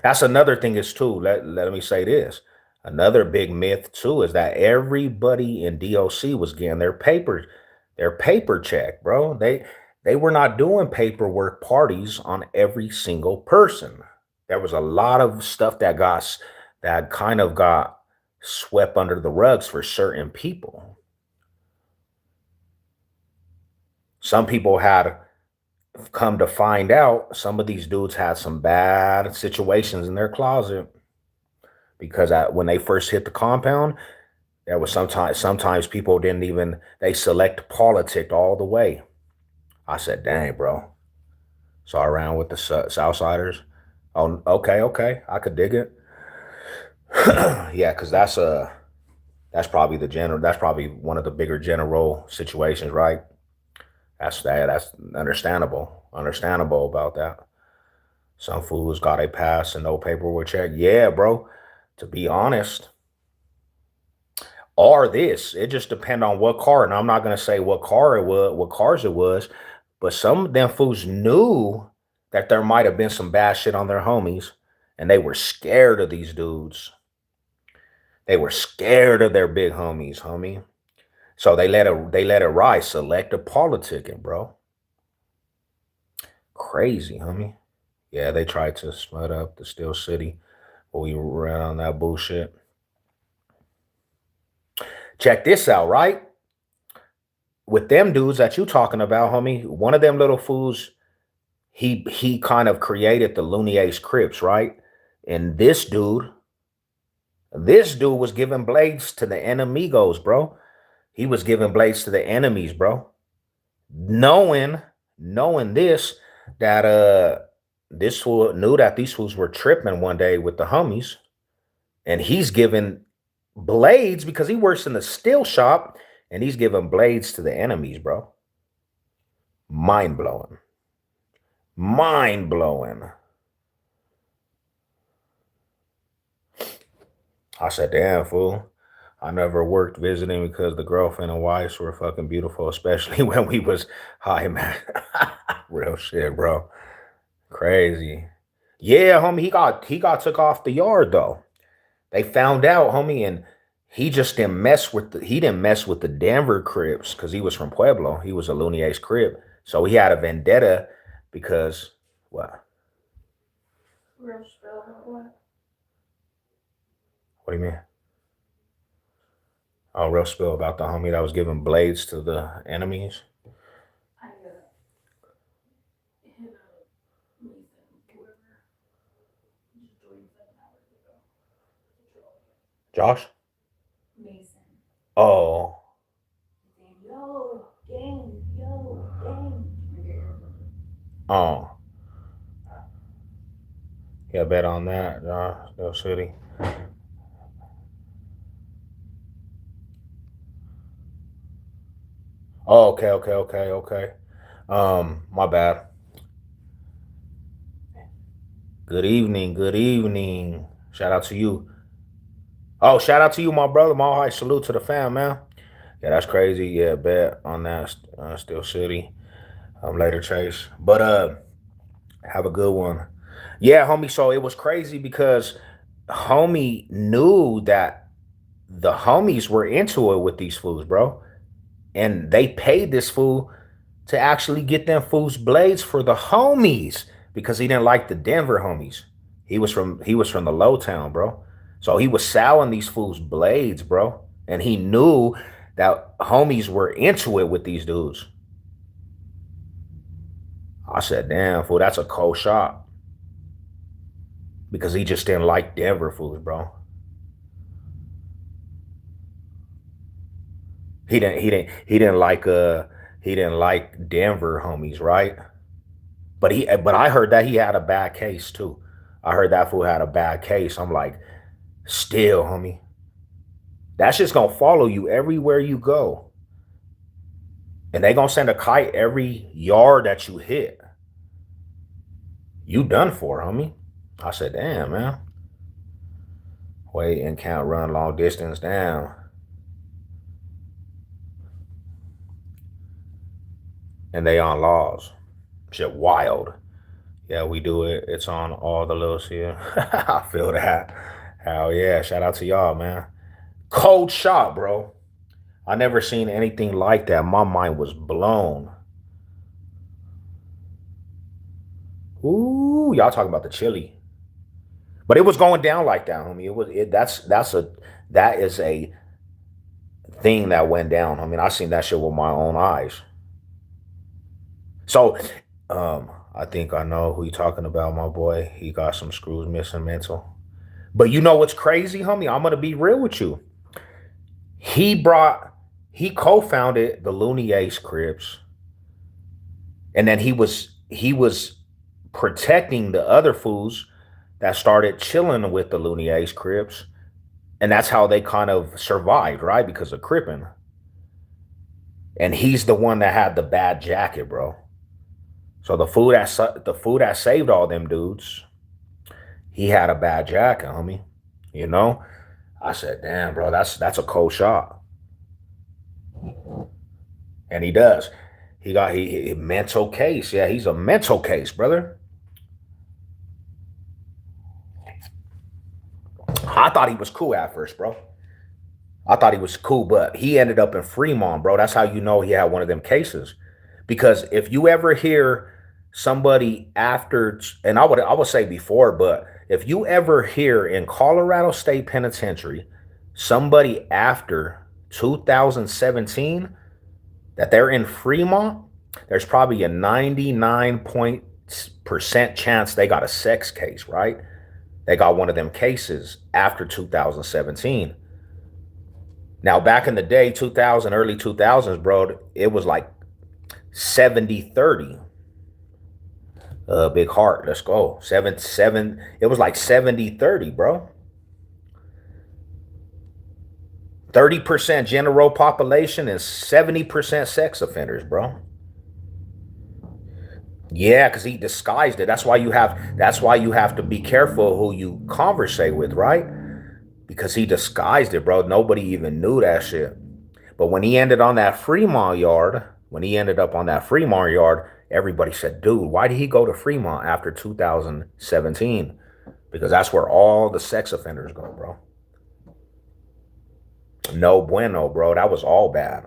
That's another thing is too. Let me say this. Another big myth too is that everybody in DOC was getting their paper check, bro. They were not doing paperwork parties on every single person. There was a lot of stuff that kind of got swept under the rugs for certain people. Some people had come to find out some of these dudes had some bad situations in their closet because when they first hit the compound, there was sometimes people didn't even they select politic all the way. I said, "Dang, bro." So I ran with the Southsiders. Oh, okay, okay, I could dig it. Yeah, because that's probably the general. That's probably one of the bigger general situations, right? That's understandable. Understandable about that. Some fools got a pass and no paperwork check. Yeah, bro. To be honest, or this, it just depend on what car. And I'm not gonna say what car it was, what cars it was, but some of them fools knew that there might have been some bad shit on their homies, and they were scared of these dudes. They were scared of their big homies, homie. So they let it rise. Selective politicking, bro. Crazy, homie. Yeah, they tried to smut up the Steel City when we ran on that bullshit. Check this out, right? With them dudes that you talking about, homie, one of them little fools, he kind of created the Looney Ace Crips, right? And this dude was giving blades to the enemigos, bro. He was giving blades to the enemies, bro. Knowing this, that this fool knew that these fools were tripping one day with the homies, and he's giving blades because he works in the steel shop, and he's giving blades to the enemies, bro. Mind blowing. Mind blowing. I said, damn, fool. I never worked visiting because the girlfriend and wives were fucking beautiful, especially when we was high, man. Real shit, bro. Crazy. Yeah, homie, he got took off the yard though. They found out, homie, and he didn't mess with the Denver Crips because he was from Pueblo. He was a Looney Ace Crip. So he had a vendetta because what? Real spell or what? What do you mean? Oh, real spill about the homie that was giving blades to the enemies. I hit up Mason, whoever just joined 7 hours ago. Josh? Mason. Oh. Saying, yo, gang. Oh. Yeah, bet on that, Steel City. Oh, okay. My bad. Good evening. Shout out to you. Oh, shout out to you, my brother. My heart salute to the fam, man. Yeah, that's crazy. Yeah, bet on that, Steel City. Later, Chase. But have a good one. Yeah, homie. So it was crazy because homie knew that the homies were into it with these fools, bro. And they paid this fool to actually get them fools blades for the homies because he didn't like the Denver homies. He was from the low town, bro. So he was selling these fools blades, bro. And he knew that homies were into it with these dudes. I said, damn, fool, that's a cold shot. Because he just didn't like Denver fools, bro. He didn't like Denver homies, right? But I heard that he had a bad case too. I heard that fool had a bad case. I'm like, still, homie, that's just gonna follow you everywhere you go. And they gonna send a kite every yard that you hit. You done for, homie. I said, damn, man. Wait and count, run long distance down. And they on laws. Shit wild. Yeah, we do it. It's on all the little here. I feel that. Hell yeah. Shout out to y'all, man. Cold shot, bro. I never seen anything like that. My mind was blown. Ooh, y'all talking about the chili. But it was going down like that, homie. That is a thing that went down. I mean, I seen that shit with my own eyes. So, I think I know who you talking about, my boy. He got some screws missing mental. But you know what's crazy, homie? I'm gonna be real with you. He co-founded the Looney Ace Crips, and then he was protecting the other fools that started chilling with the Looney Ace Crips, and that's how they kind of survived, right? Because of Crippin'. And he's the one that had the bad jacket, bro. So the fool that saved all them dudes, he had a bad jacket, homie. You know? I said, damn, bro, that's a cold shot. And he does. He mental case. Yeah, he's a mental case, brother. I thought he was cool at first, bro. I thought he was cool, but he ended up in Fremont, bro. That's how you know he had one of them cases. Because if you ever hear somebody after, and I would say before, but if you ever hear in Colorado State Penitentiary somebody after 2017 that they're in Fremont, there's probably a 99% chance they got a sex case, right? They got one of them cases after 2017. Now, back in the day, 2000, early 2000s, bro, it was like 70-30. Big heart, let's go. 7-7. It was like 70-30, bro. 30% general population and 70% sex offenders, bro. Yeah, because he disguised it. That's why you have to be careful who you conversate with, right? Because he disguised it, bro. Nobody even knew that shit. But when he ended up on that Fremont yard, everybody said, dude, why did he go to Fremont after 2017? Because that's where all the sex offenders go, bro. No bueno, bro. That was all bad.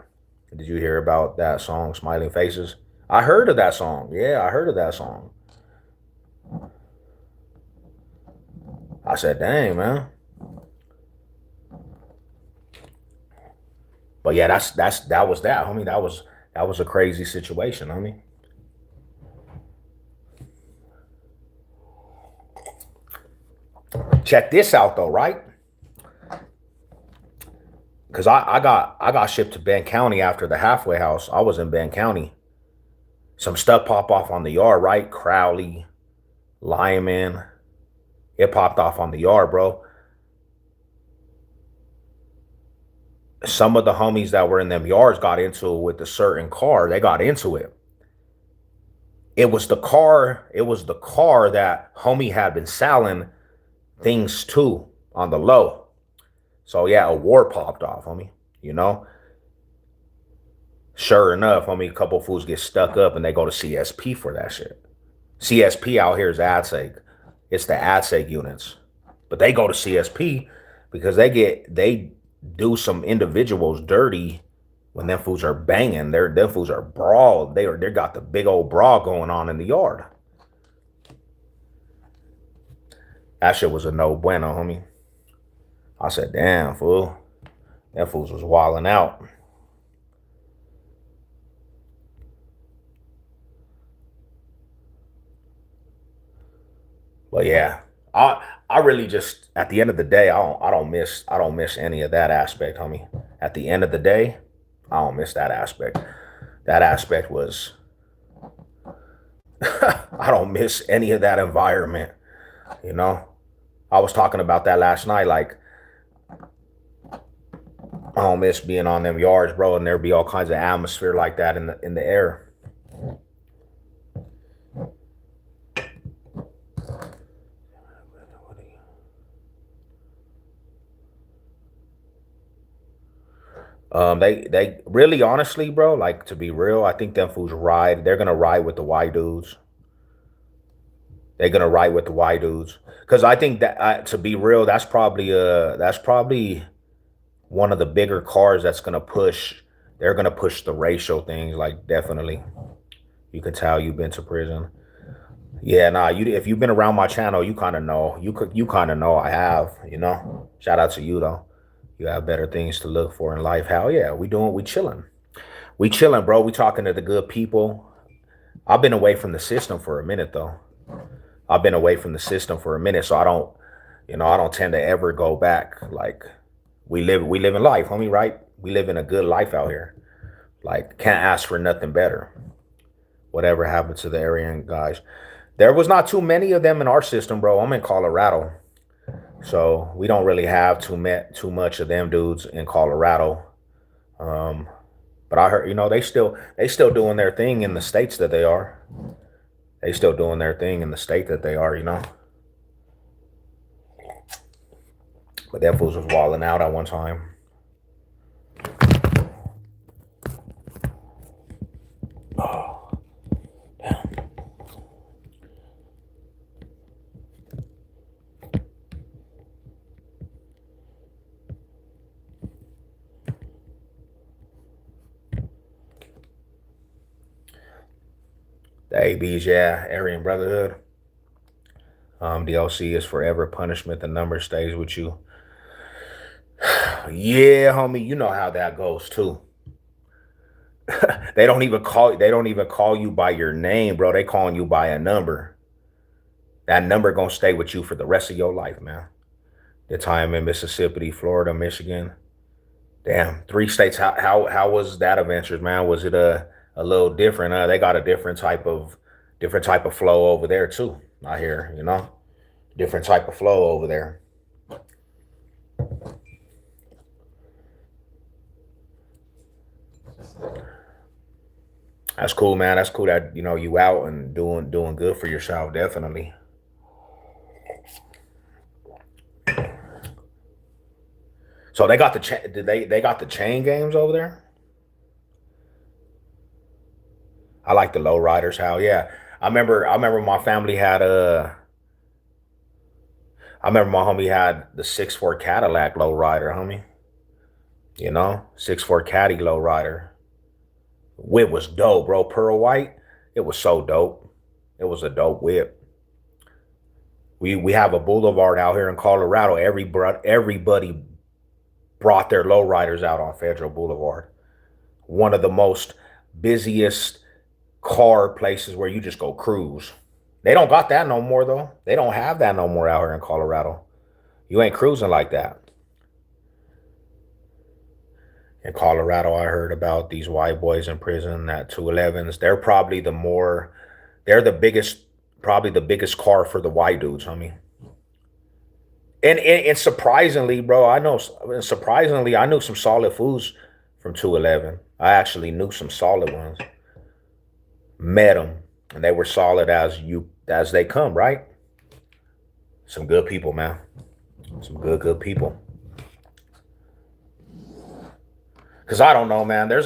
Did you hear about that song, Smiling Faces? I heard of that song. Yeah, I heard of that song. I said, dang, man. But yeah, that was that, homie. That was a crazy situation, homie. Check this out though, right? Because I got shipped to Bend County after the halfway house. I was in Bend County. Some stuff popped off on the yard, right? Crowley, Lyman. It popped off on the yard, bro. Some of the homies that were in them yards got into it with a certain car. They got into it. It was the car that homie had been selling things to on the low. So yeah, a war popped off, homie. You know? Sure enough, homie, a couple fools get stuck up and they go to CSP for that shit. CSP out here is AdSeg. It's the AdSeg units. But they go to CSP because they do some individuals dirty when them fools are banging. Them fools are brawl. They got the big old brawl going on in the yard. That shit was a no bueno, homie. I said, damn, fool. Them fools was wilding out. But yeah, I really just, at the end of the day, I don't miss any of that aspect, homie. At the end of the day, I don't miss that aspect. That aspect was I don't miss any of that environment, you know. I was talking about that last night. Like, I don't miss being on them yards, bro, and there be all kinds of atmosphere like that in the air. They really honestly, bro, like to be real, I think them fools ride. They're gonna ride with the white dudes. They're gonna ride with the white dudes. Cause I think that to be real, that's probably one of the bigger cars that's gonna push. They're gonna push the racial things, like definitely. You can tell you've been to prison. Yeah, nah. You if you've been around my channel, you kind of know. You kind of know I have. You know. Shout out to you though. You have better things to look for in life. Hell yeah, we chilling. We chilling, bro. We talking to the good people. I've been away from the system for a minute though. I've been away from the system for a minute, so I don't, I don't tend to ever go back. Like we live in life, homie, right? We live in a good life out here. Like can't ask for nothing better. Whatever happened to the Aryan guys? There was not too many of them in our system, bro. I'm in Colorado, so we don't really have too much of them dudes in Colorado. Um, but I heard, they still doing their thing in the states that they are. They still doing their thing in the state that they are. But that fools was walling out at one time. Oh, damn. The ABs, yeah, Aryan Brotherhood. DLC is forever punishment. The number stays with you. Yeah, homie, you know how that goes too. They don't even call you by your name, bro. They calling you by a number. That number gonna stay with you for the rest of your life, man. The time in Mississippi, Florida, Michigan. Damn, 3 states. How was that adventure, man? Was it a little different? They got a different type of flow over there too. I hear. Different type of flow over there. That's cool, man. That's cool that you out and doing good for yourself. Definitely. So they got the did they got the chain games over there? I like the low riders. How yeah. I remember my family had I remember my homie had the 6'4" Cadillac low rider, homie. 6'4" Caddy low rider. Whip was dope, bro. Pearl white. It was so dope. It was a dope whip. We have a boulevard out here in Colorado. Everybody brought their lowriders out on Federal Boulevard. One of the most busiest car places where you just go cruise. They don't got that no more though. They don't have that no more out here in Colorado. You ain't cruising like that. In Colorado, I heard about these white boys in prison, that 211s. They're the biggest, probably the biggest car for the white dudes, homie. And surprisingly, bro, I knew some solid foods from 211. I actually knew some solid ones. Met them, and they were solid as they come, right? Some good people, man. Some good people. Cause I don't know, man. There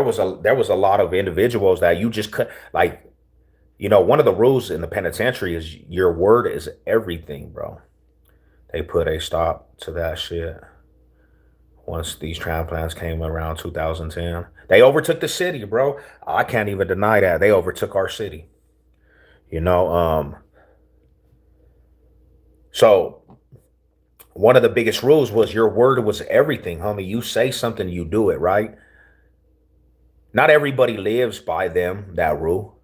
was a lot of individuals that you just could like. One of the rules in the penitentiary is your word is everything, bro. They put a stop to that shit once these transplants came around 2010. They overtook the city, bro. I can't even deny that. They overtook our city. So one of the biggest rules was your word was everything, homie. You say something, you do it, right? Not everybody lives by that rule.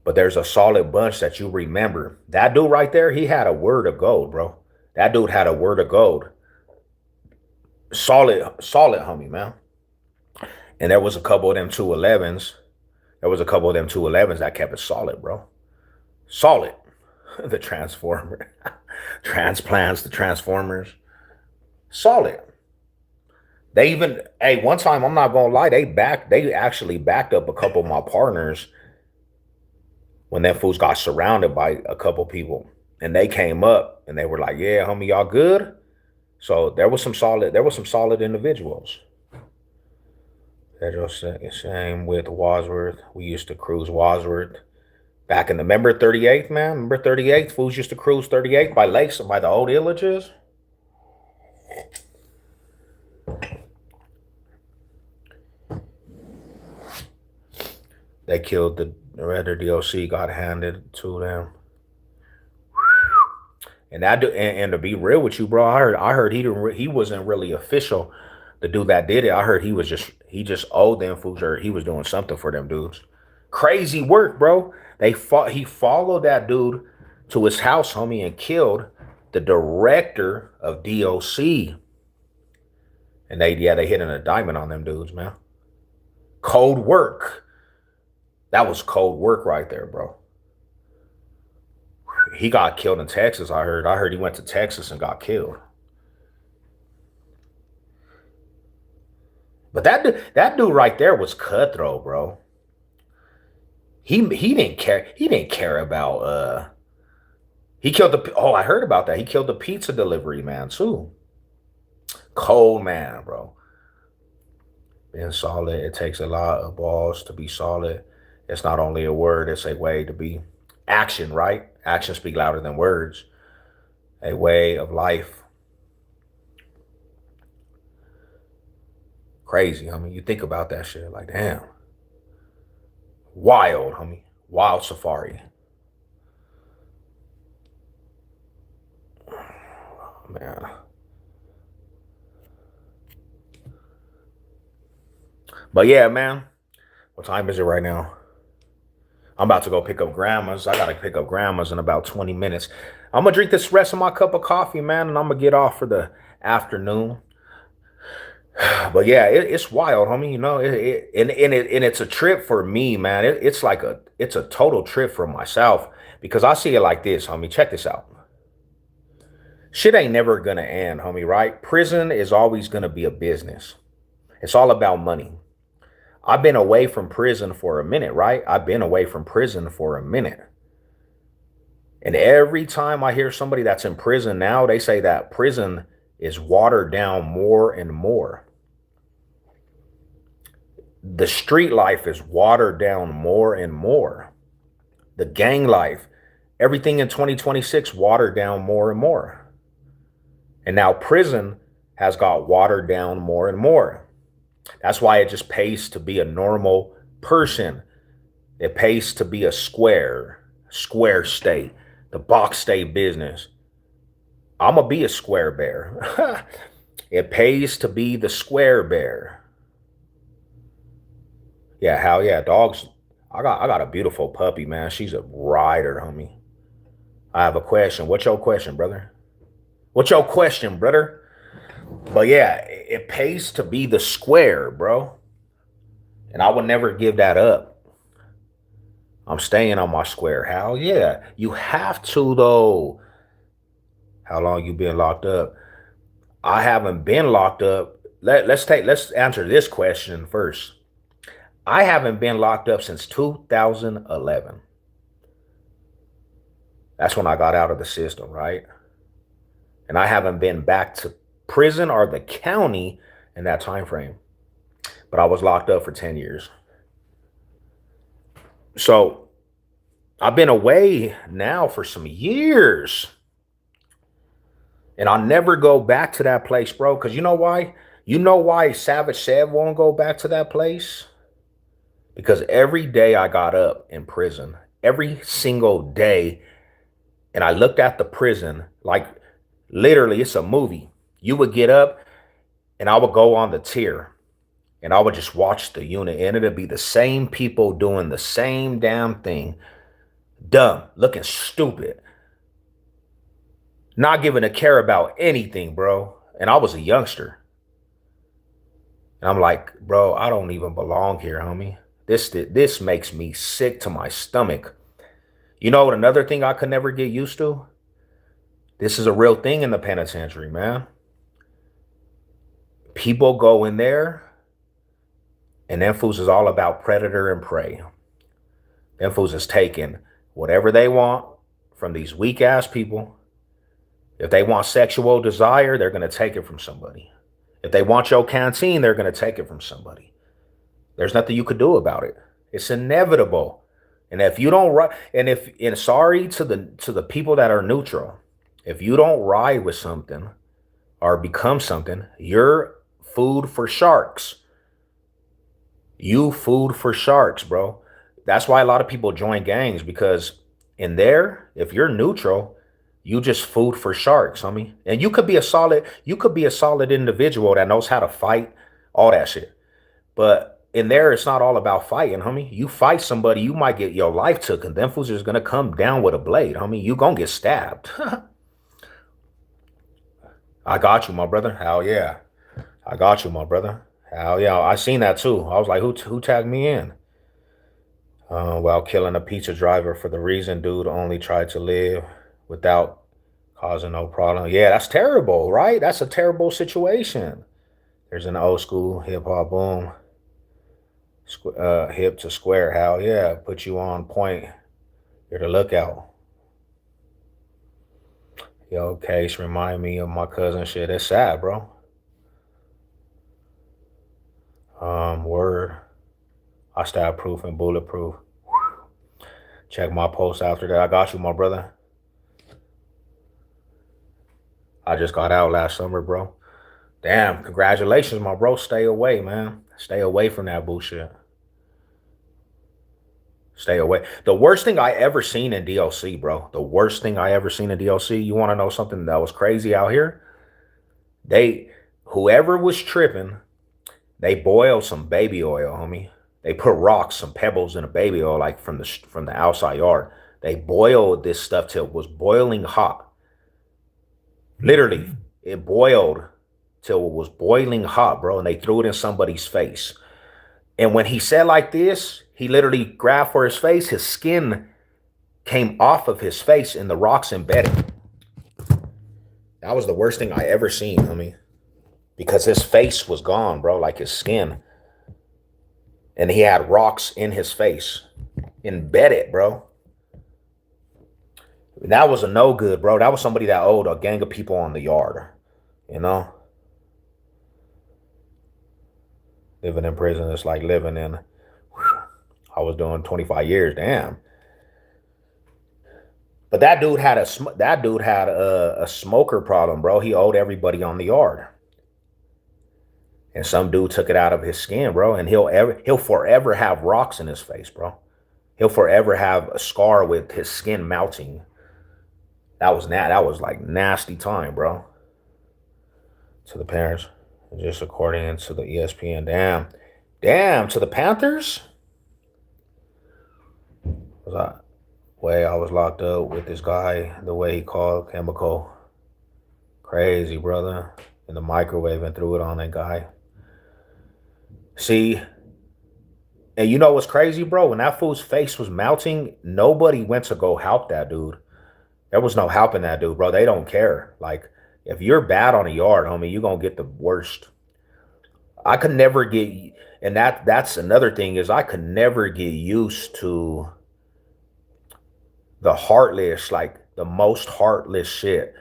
But there's a solid bunch that you remember. That dude right there, he had a word of gold, bro. That dude had a word of gold. Solid homie, man. And there was a couple of them 211s. There was a couple of them 211s that kept it solid, bro. Solid. The transformer. Transplants, the transformers. Solid. They even, hey, one time, I'm not gonna lie, they actually backed up a couple of my partners when them fools got surrounded by a couple people. And they came up and they were like, yeah, homie, y'all good? So there was some solid individuals. Same with Wadsworth. We used to cruise Wadsworth. Back in the, remember 38th, man? Remember 38th? Fools used to cruise 38th by lakes and by the old illages. They killed the other DOC, got handed to them. And and to be real with you, bro, I heard he wasn't really official. The dude that did it, I heard he just owed them fools, or he was doing something for them dudes. Crazy work, bro. He followed that dude to his house, homie, and killed the director of DOC. And they hit a diamond on them dudes, man. Cold work. That was cold work right there, bro. He got killed in Texas, I heard. I heard he went to Texas and got killed. But that dude right there was cutthroat, bro. He didn't care. He didn't care about he killed the, oh, I heard about that. He killed the pizza delivery man too. Cold man, bro. Being solid, it takes a lot of balls to be solid. It's not only a word, it's a way to be. Action, right? Actions speak louder than words. A way of life. Crazy, homie. You think about that shit like, damn. Wild, homie. Wild safari. Oh, man. But yeah, man. What time is it right now? I'm about to go pick up grandma's. I got to pick up grandma's in about 20 minutes. I'm going to drink this rest of my cup of coffee, man, and I'm going to get off for the afternoon. But yeah, it's wild, homie. You know, and it's a trip for me, man. It's a total trip for myself, because I see it like this, homie. Check this out. Shit ain't never going to end, homie, right? Prison is always going to be a business. It's all about money. I've been away from prison for a minute, right? I've been away from prison for a minute. And every time I hear somebody that's in prison now, they say that prison is watered down more and more. The street life is watered down more and more. The gang life, everything in 2026 watered down more and more. And now prison has got watered down more and more. That's why it just pays to be a normal person. It pays to be a square state, the box state business. I'm going to be a square bear. It pays to be the square bear. Yeah, hell yeah, dogs. I got a beautiful puppy, man. She's a rider, homie. I have a question. What's your question, brother? What's your question, brother? But yeah, it pays to be the square, bro. And I would never give that up. I'm staying on my square. Hell yeah. You have to, though. How long you been locked up? I haven't been locked up. Let's answer this question first. I haven't been locked up since 2011. That's when I got out of the system, right? And I haven't been back to prison or the county in that time frame. But I was locked up for 10 years. So I've been away now for some years. And I'll never go back to that place, bro. Because you know why? You know why Savage Sev won't go back to that place? Because every day I got up in prison, every single day, and I looked at the prison like literally it's a movie. You would get up and I would go on the tier and I would just watch the unit, and it'd be the same people doing the same damn thing. Dumb, looking stupid, not giving a care about anything, bro. And I was a youngster. And I'm like, bro, I don't even belong here, homie. This makes me sick to my stomach. You know what? Another thing I could never get used to. This is a real thing in the penitentiary, man. People go in there, and them fools is all about predator and prey. Them fools is taking whatever they want from these weak ass people. If they want sexual desire, they're going to take it from somebody. If they want your canteen, they're going to take it from somebody. There's nothing you could do about it. It's inevitable. And if you don't and sorry to the people that are neutral, if you don't ride with something or become something, you're food for sharks. You food for sharks, bro. That's why a lot of people join gangs, because in there, if you're neutral, you just food for sharks, homie. And you could be a solid individual that knows how to fight, all that shit. But in there, it's not all about fighting, homie. You fight somebody, you might get your life took, and them fools is gonna come down with a blade, homie. You gonna get stabbed. I got you, my brother. Hell yeah. I got you, my brother. Hell yeah. I seen that too. I was like, who tagged me in? While killing a pizza driver for the reason dude only tried to live without causing no problem. Yeah, that's terrible, right? That's a terrible situation. There's an old school hip hop boom. Hip to square. Hell yeah. Put you on point. You're the lookout. Yo, Case, remind me of my cousin shit. It's sad, bro. Word. I stab proof and bulletproof. Check my post after that. I got you, my brother. I just got out last summer, bro. Damn, congratulations, my bro. Stay away, man. Stay away from that bullshit. Stay away. The worst thing I ever seen in DLC, bro. The worst thing I ever seen in DLC. You want to know something that was crazy out here? Whoever was tripping, they boiled some baby oil, homie. They put rocks, some pebbles in a baby oil, like from the outside yard. They boiled this stuff till it was boiling hot. Literally, it boiled till it was boiling hot, bro. And they threw it in somebody's face. And when he said like this, he literally grabbed for his face. His skin came off of his face and the rocks embedded. That was the worst thing I ever seen, homie. Because his face was gone, bro, like his skin. And he had rocks in his face. Embedded, bro. That was a no good, bro. That was somebody that owed a gang of people on the yard. You know? Living in prison is like living in... I was doing 25 years, damn. But that dude had a smoker problem, bro. He owed everybody on the yard. And some dude took it out of his skin, bro. And he'll forever have rocks in his face, bro. He'll forever have a scar with his skin melting. That was like nasty time, bro. To the parents, just according to the ESPN. Damn, to the Panthers? I was locked up with this guy, the way he called chemical. Crazy, brother. In the microwave and threw it on that guy. See, and you know what's crazy, bro? When that fool's face was melting, nobody went to go help that dude. There was no helping that dude, bro. They don't care. Like, if you're bad on a yard, homie, you're going to get the worst. I could never get, and that's another thing, is I could never get used to the heartless, like the most heartless shit.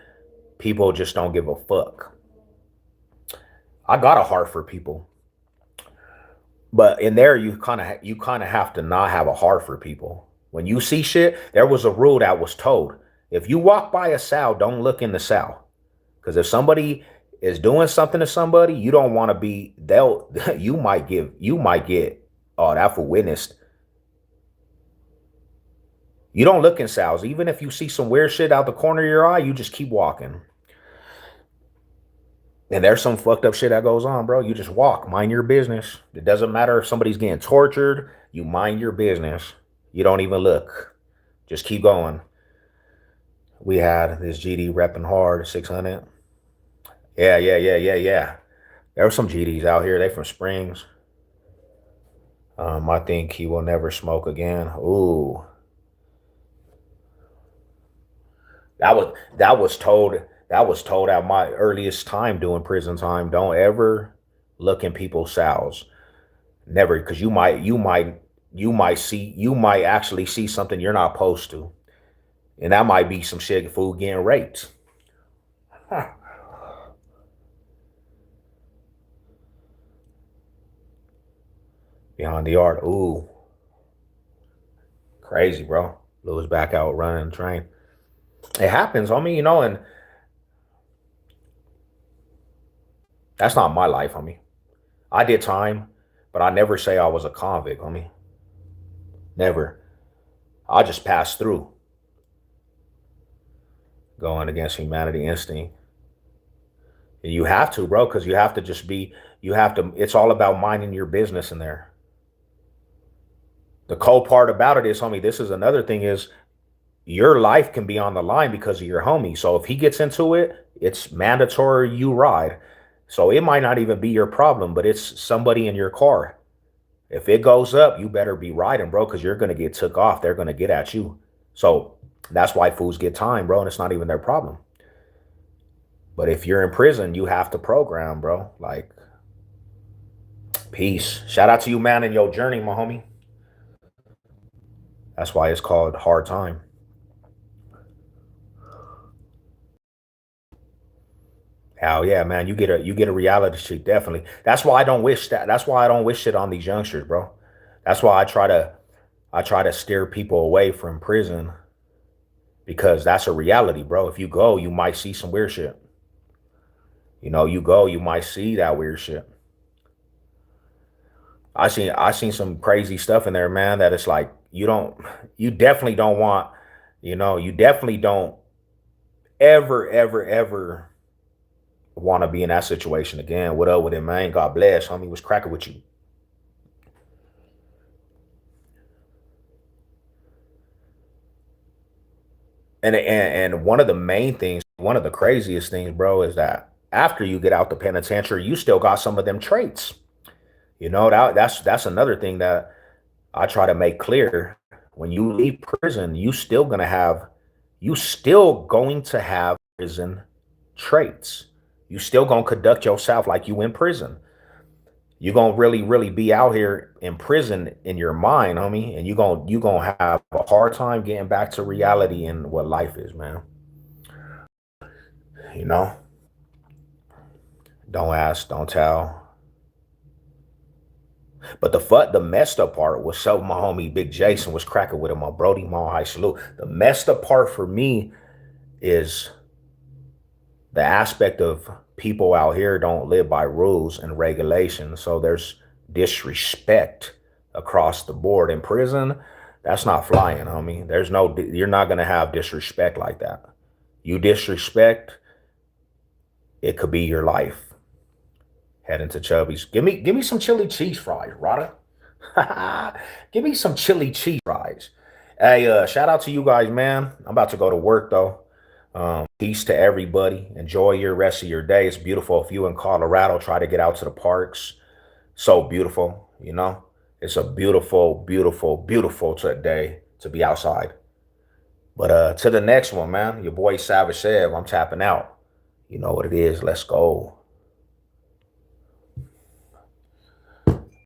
People just don't give a fuck. I got a heart for people. But in there, you kind of have to not have a heart for people. When you see shit, there was a rule that was told. If you walk by a cell, don't look in the cell. Because if somebody is doing something to somebody, you don't want to be, you might get, oh, that for witnessed. You don't look in cells. Even if you see some weird shit out the corner of your eye, you just keep walking. And there's some fucked up shit that goes on, bro. You just walk, mind your business. It doesn't matter if somebody's getting tortured. You mind your business. You don't even look. Just keep going. We had this GD repping hard, 600. Yeah. There were some GDs out here. They from Springs. I think he will never smoke again. Ooh, that was told at my earliest time doing prison time. Don't ever look in people's cells. Never, because you might actually see something you're not supposed to, and that might be some shit food getting raped. Huh. Behind the yard. Ooh, crazy, bro. Lewis back out running the train. It happens, homie, and that's not my life, homie. I did time, but I never say I was a convict, homie. Never. I just passed through, going against humanity instinct. And you have to, bro, because it's all about minding your business in there. The cold part about it is, homie, this is another thing is your life can be on the line because of your homie. So if he gets into it, it's mandatory you ride. So it might not even be your problem, but it's somebody in your car. If it goes up, you better be riding, bro, because you're going to get took off. They're going to get at you. So that's why fools get time, bro, and it's not even their problem. But if you're in prison, you have to program, bro. Like, peace. Shout out to you, man, in your journey, my homie. That's why it's called hard time. Hell yeah, man. You get a reality check, definitely. That's why I don't wish that. That's why I don't wish shit on these youngsters, bro. That's why I try to steer people away from prison because that's a reality, bro. If you go, you might see some weird shit. You go, you might see that weird shit. I seen some crazy stuff in there, man, that it's like you definitely don't want, you definitely don't ever, ever, ever want to be in that situation again. What up with it, man? God bless. Homie was cracking with you. And one of the main things, one of the craziest things, bro, is that after you get out the penitentiary, you still got some of them traits. That's another thing that I try to make clear. When you leave prison, you still going to have prison traits. You still gonna conduct yourself like you in prison. You gonna really, really be out here in prison in your mind, homie, and you gonna have a hard time getting back to reality and what life is, man. You know, don't ask, don't tell. But the messed up part was so my homie Big Jason was cracking with him, my Brody, my high salute. The messed up part for me is the aspect of people out here don't live by rules and regulations. So there's disrespect across the board. In prison, that's not flying, homie. You're not going to have disrespect like that. You disrespect, it could be your life. Heading to Chubby's. Give me some chili cheese fries, Rada. Give me some chili cheese fries. Hey, shout out to you guys, man. I'm about to go to work though. Peace to everybody. Enjoy your rest of your day. It's beautiful. If you in Colorado, try to get out to the parks. So beautiful, It's a beautiful, beautiful, beautiful day to be outside. But to the next one, man. Your boy Savage Sev, I'm tapping out. You know what it is. Let's go.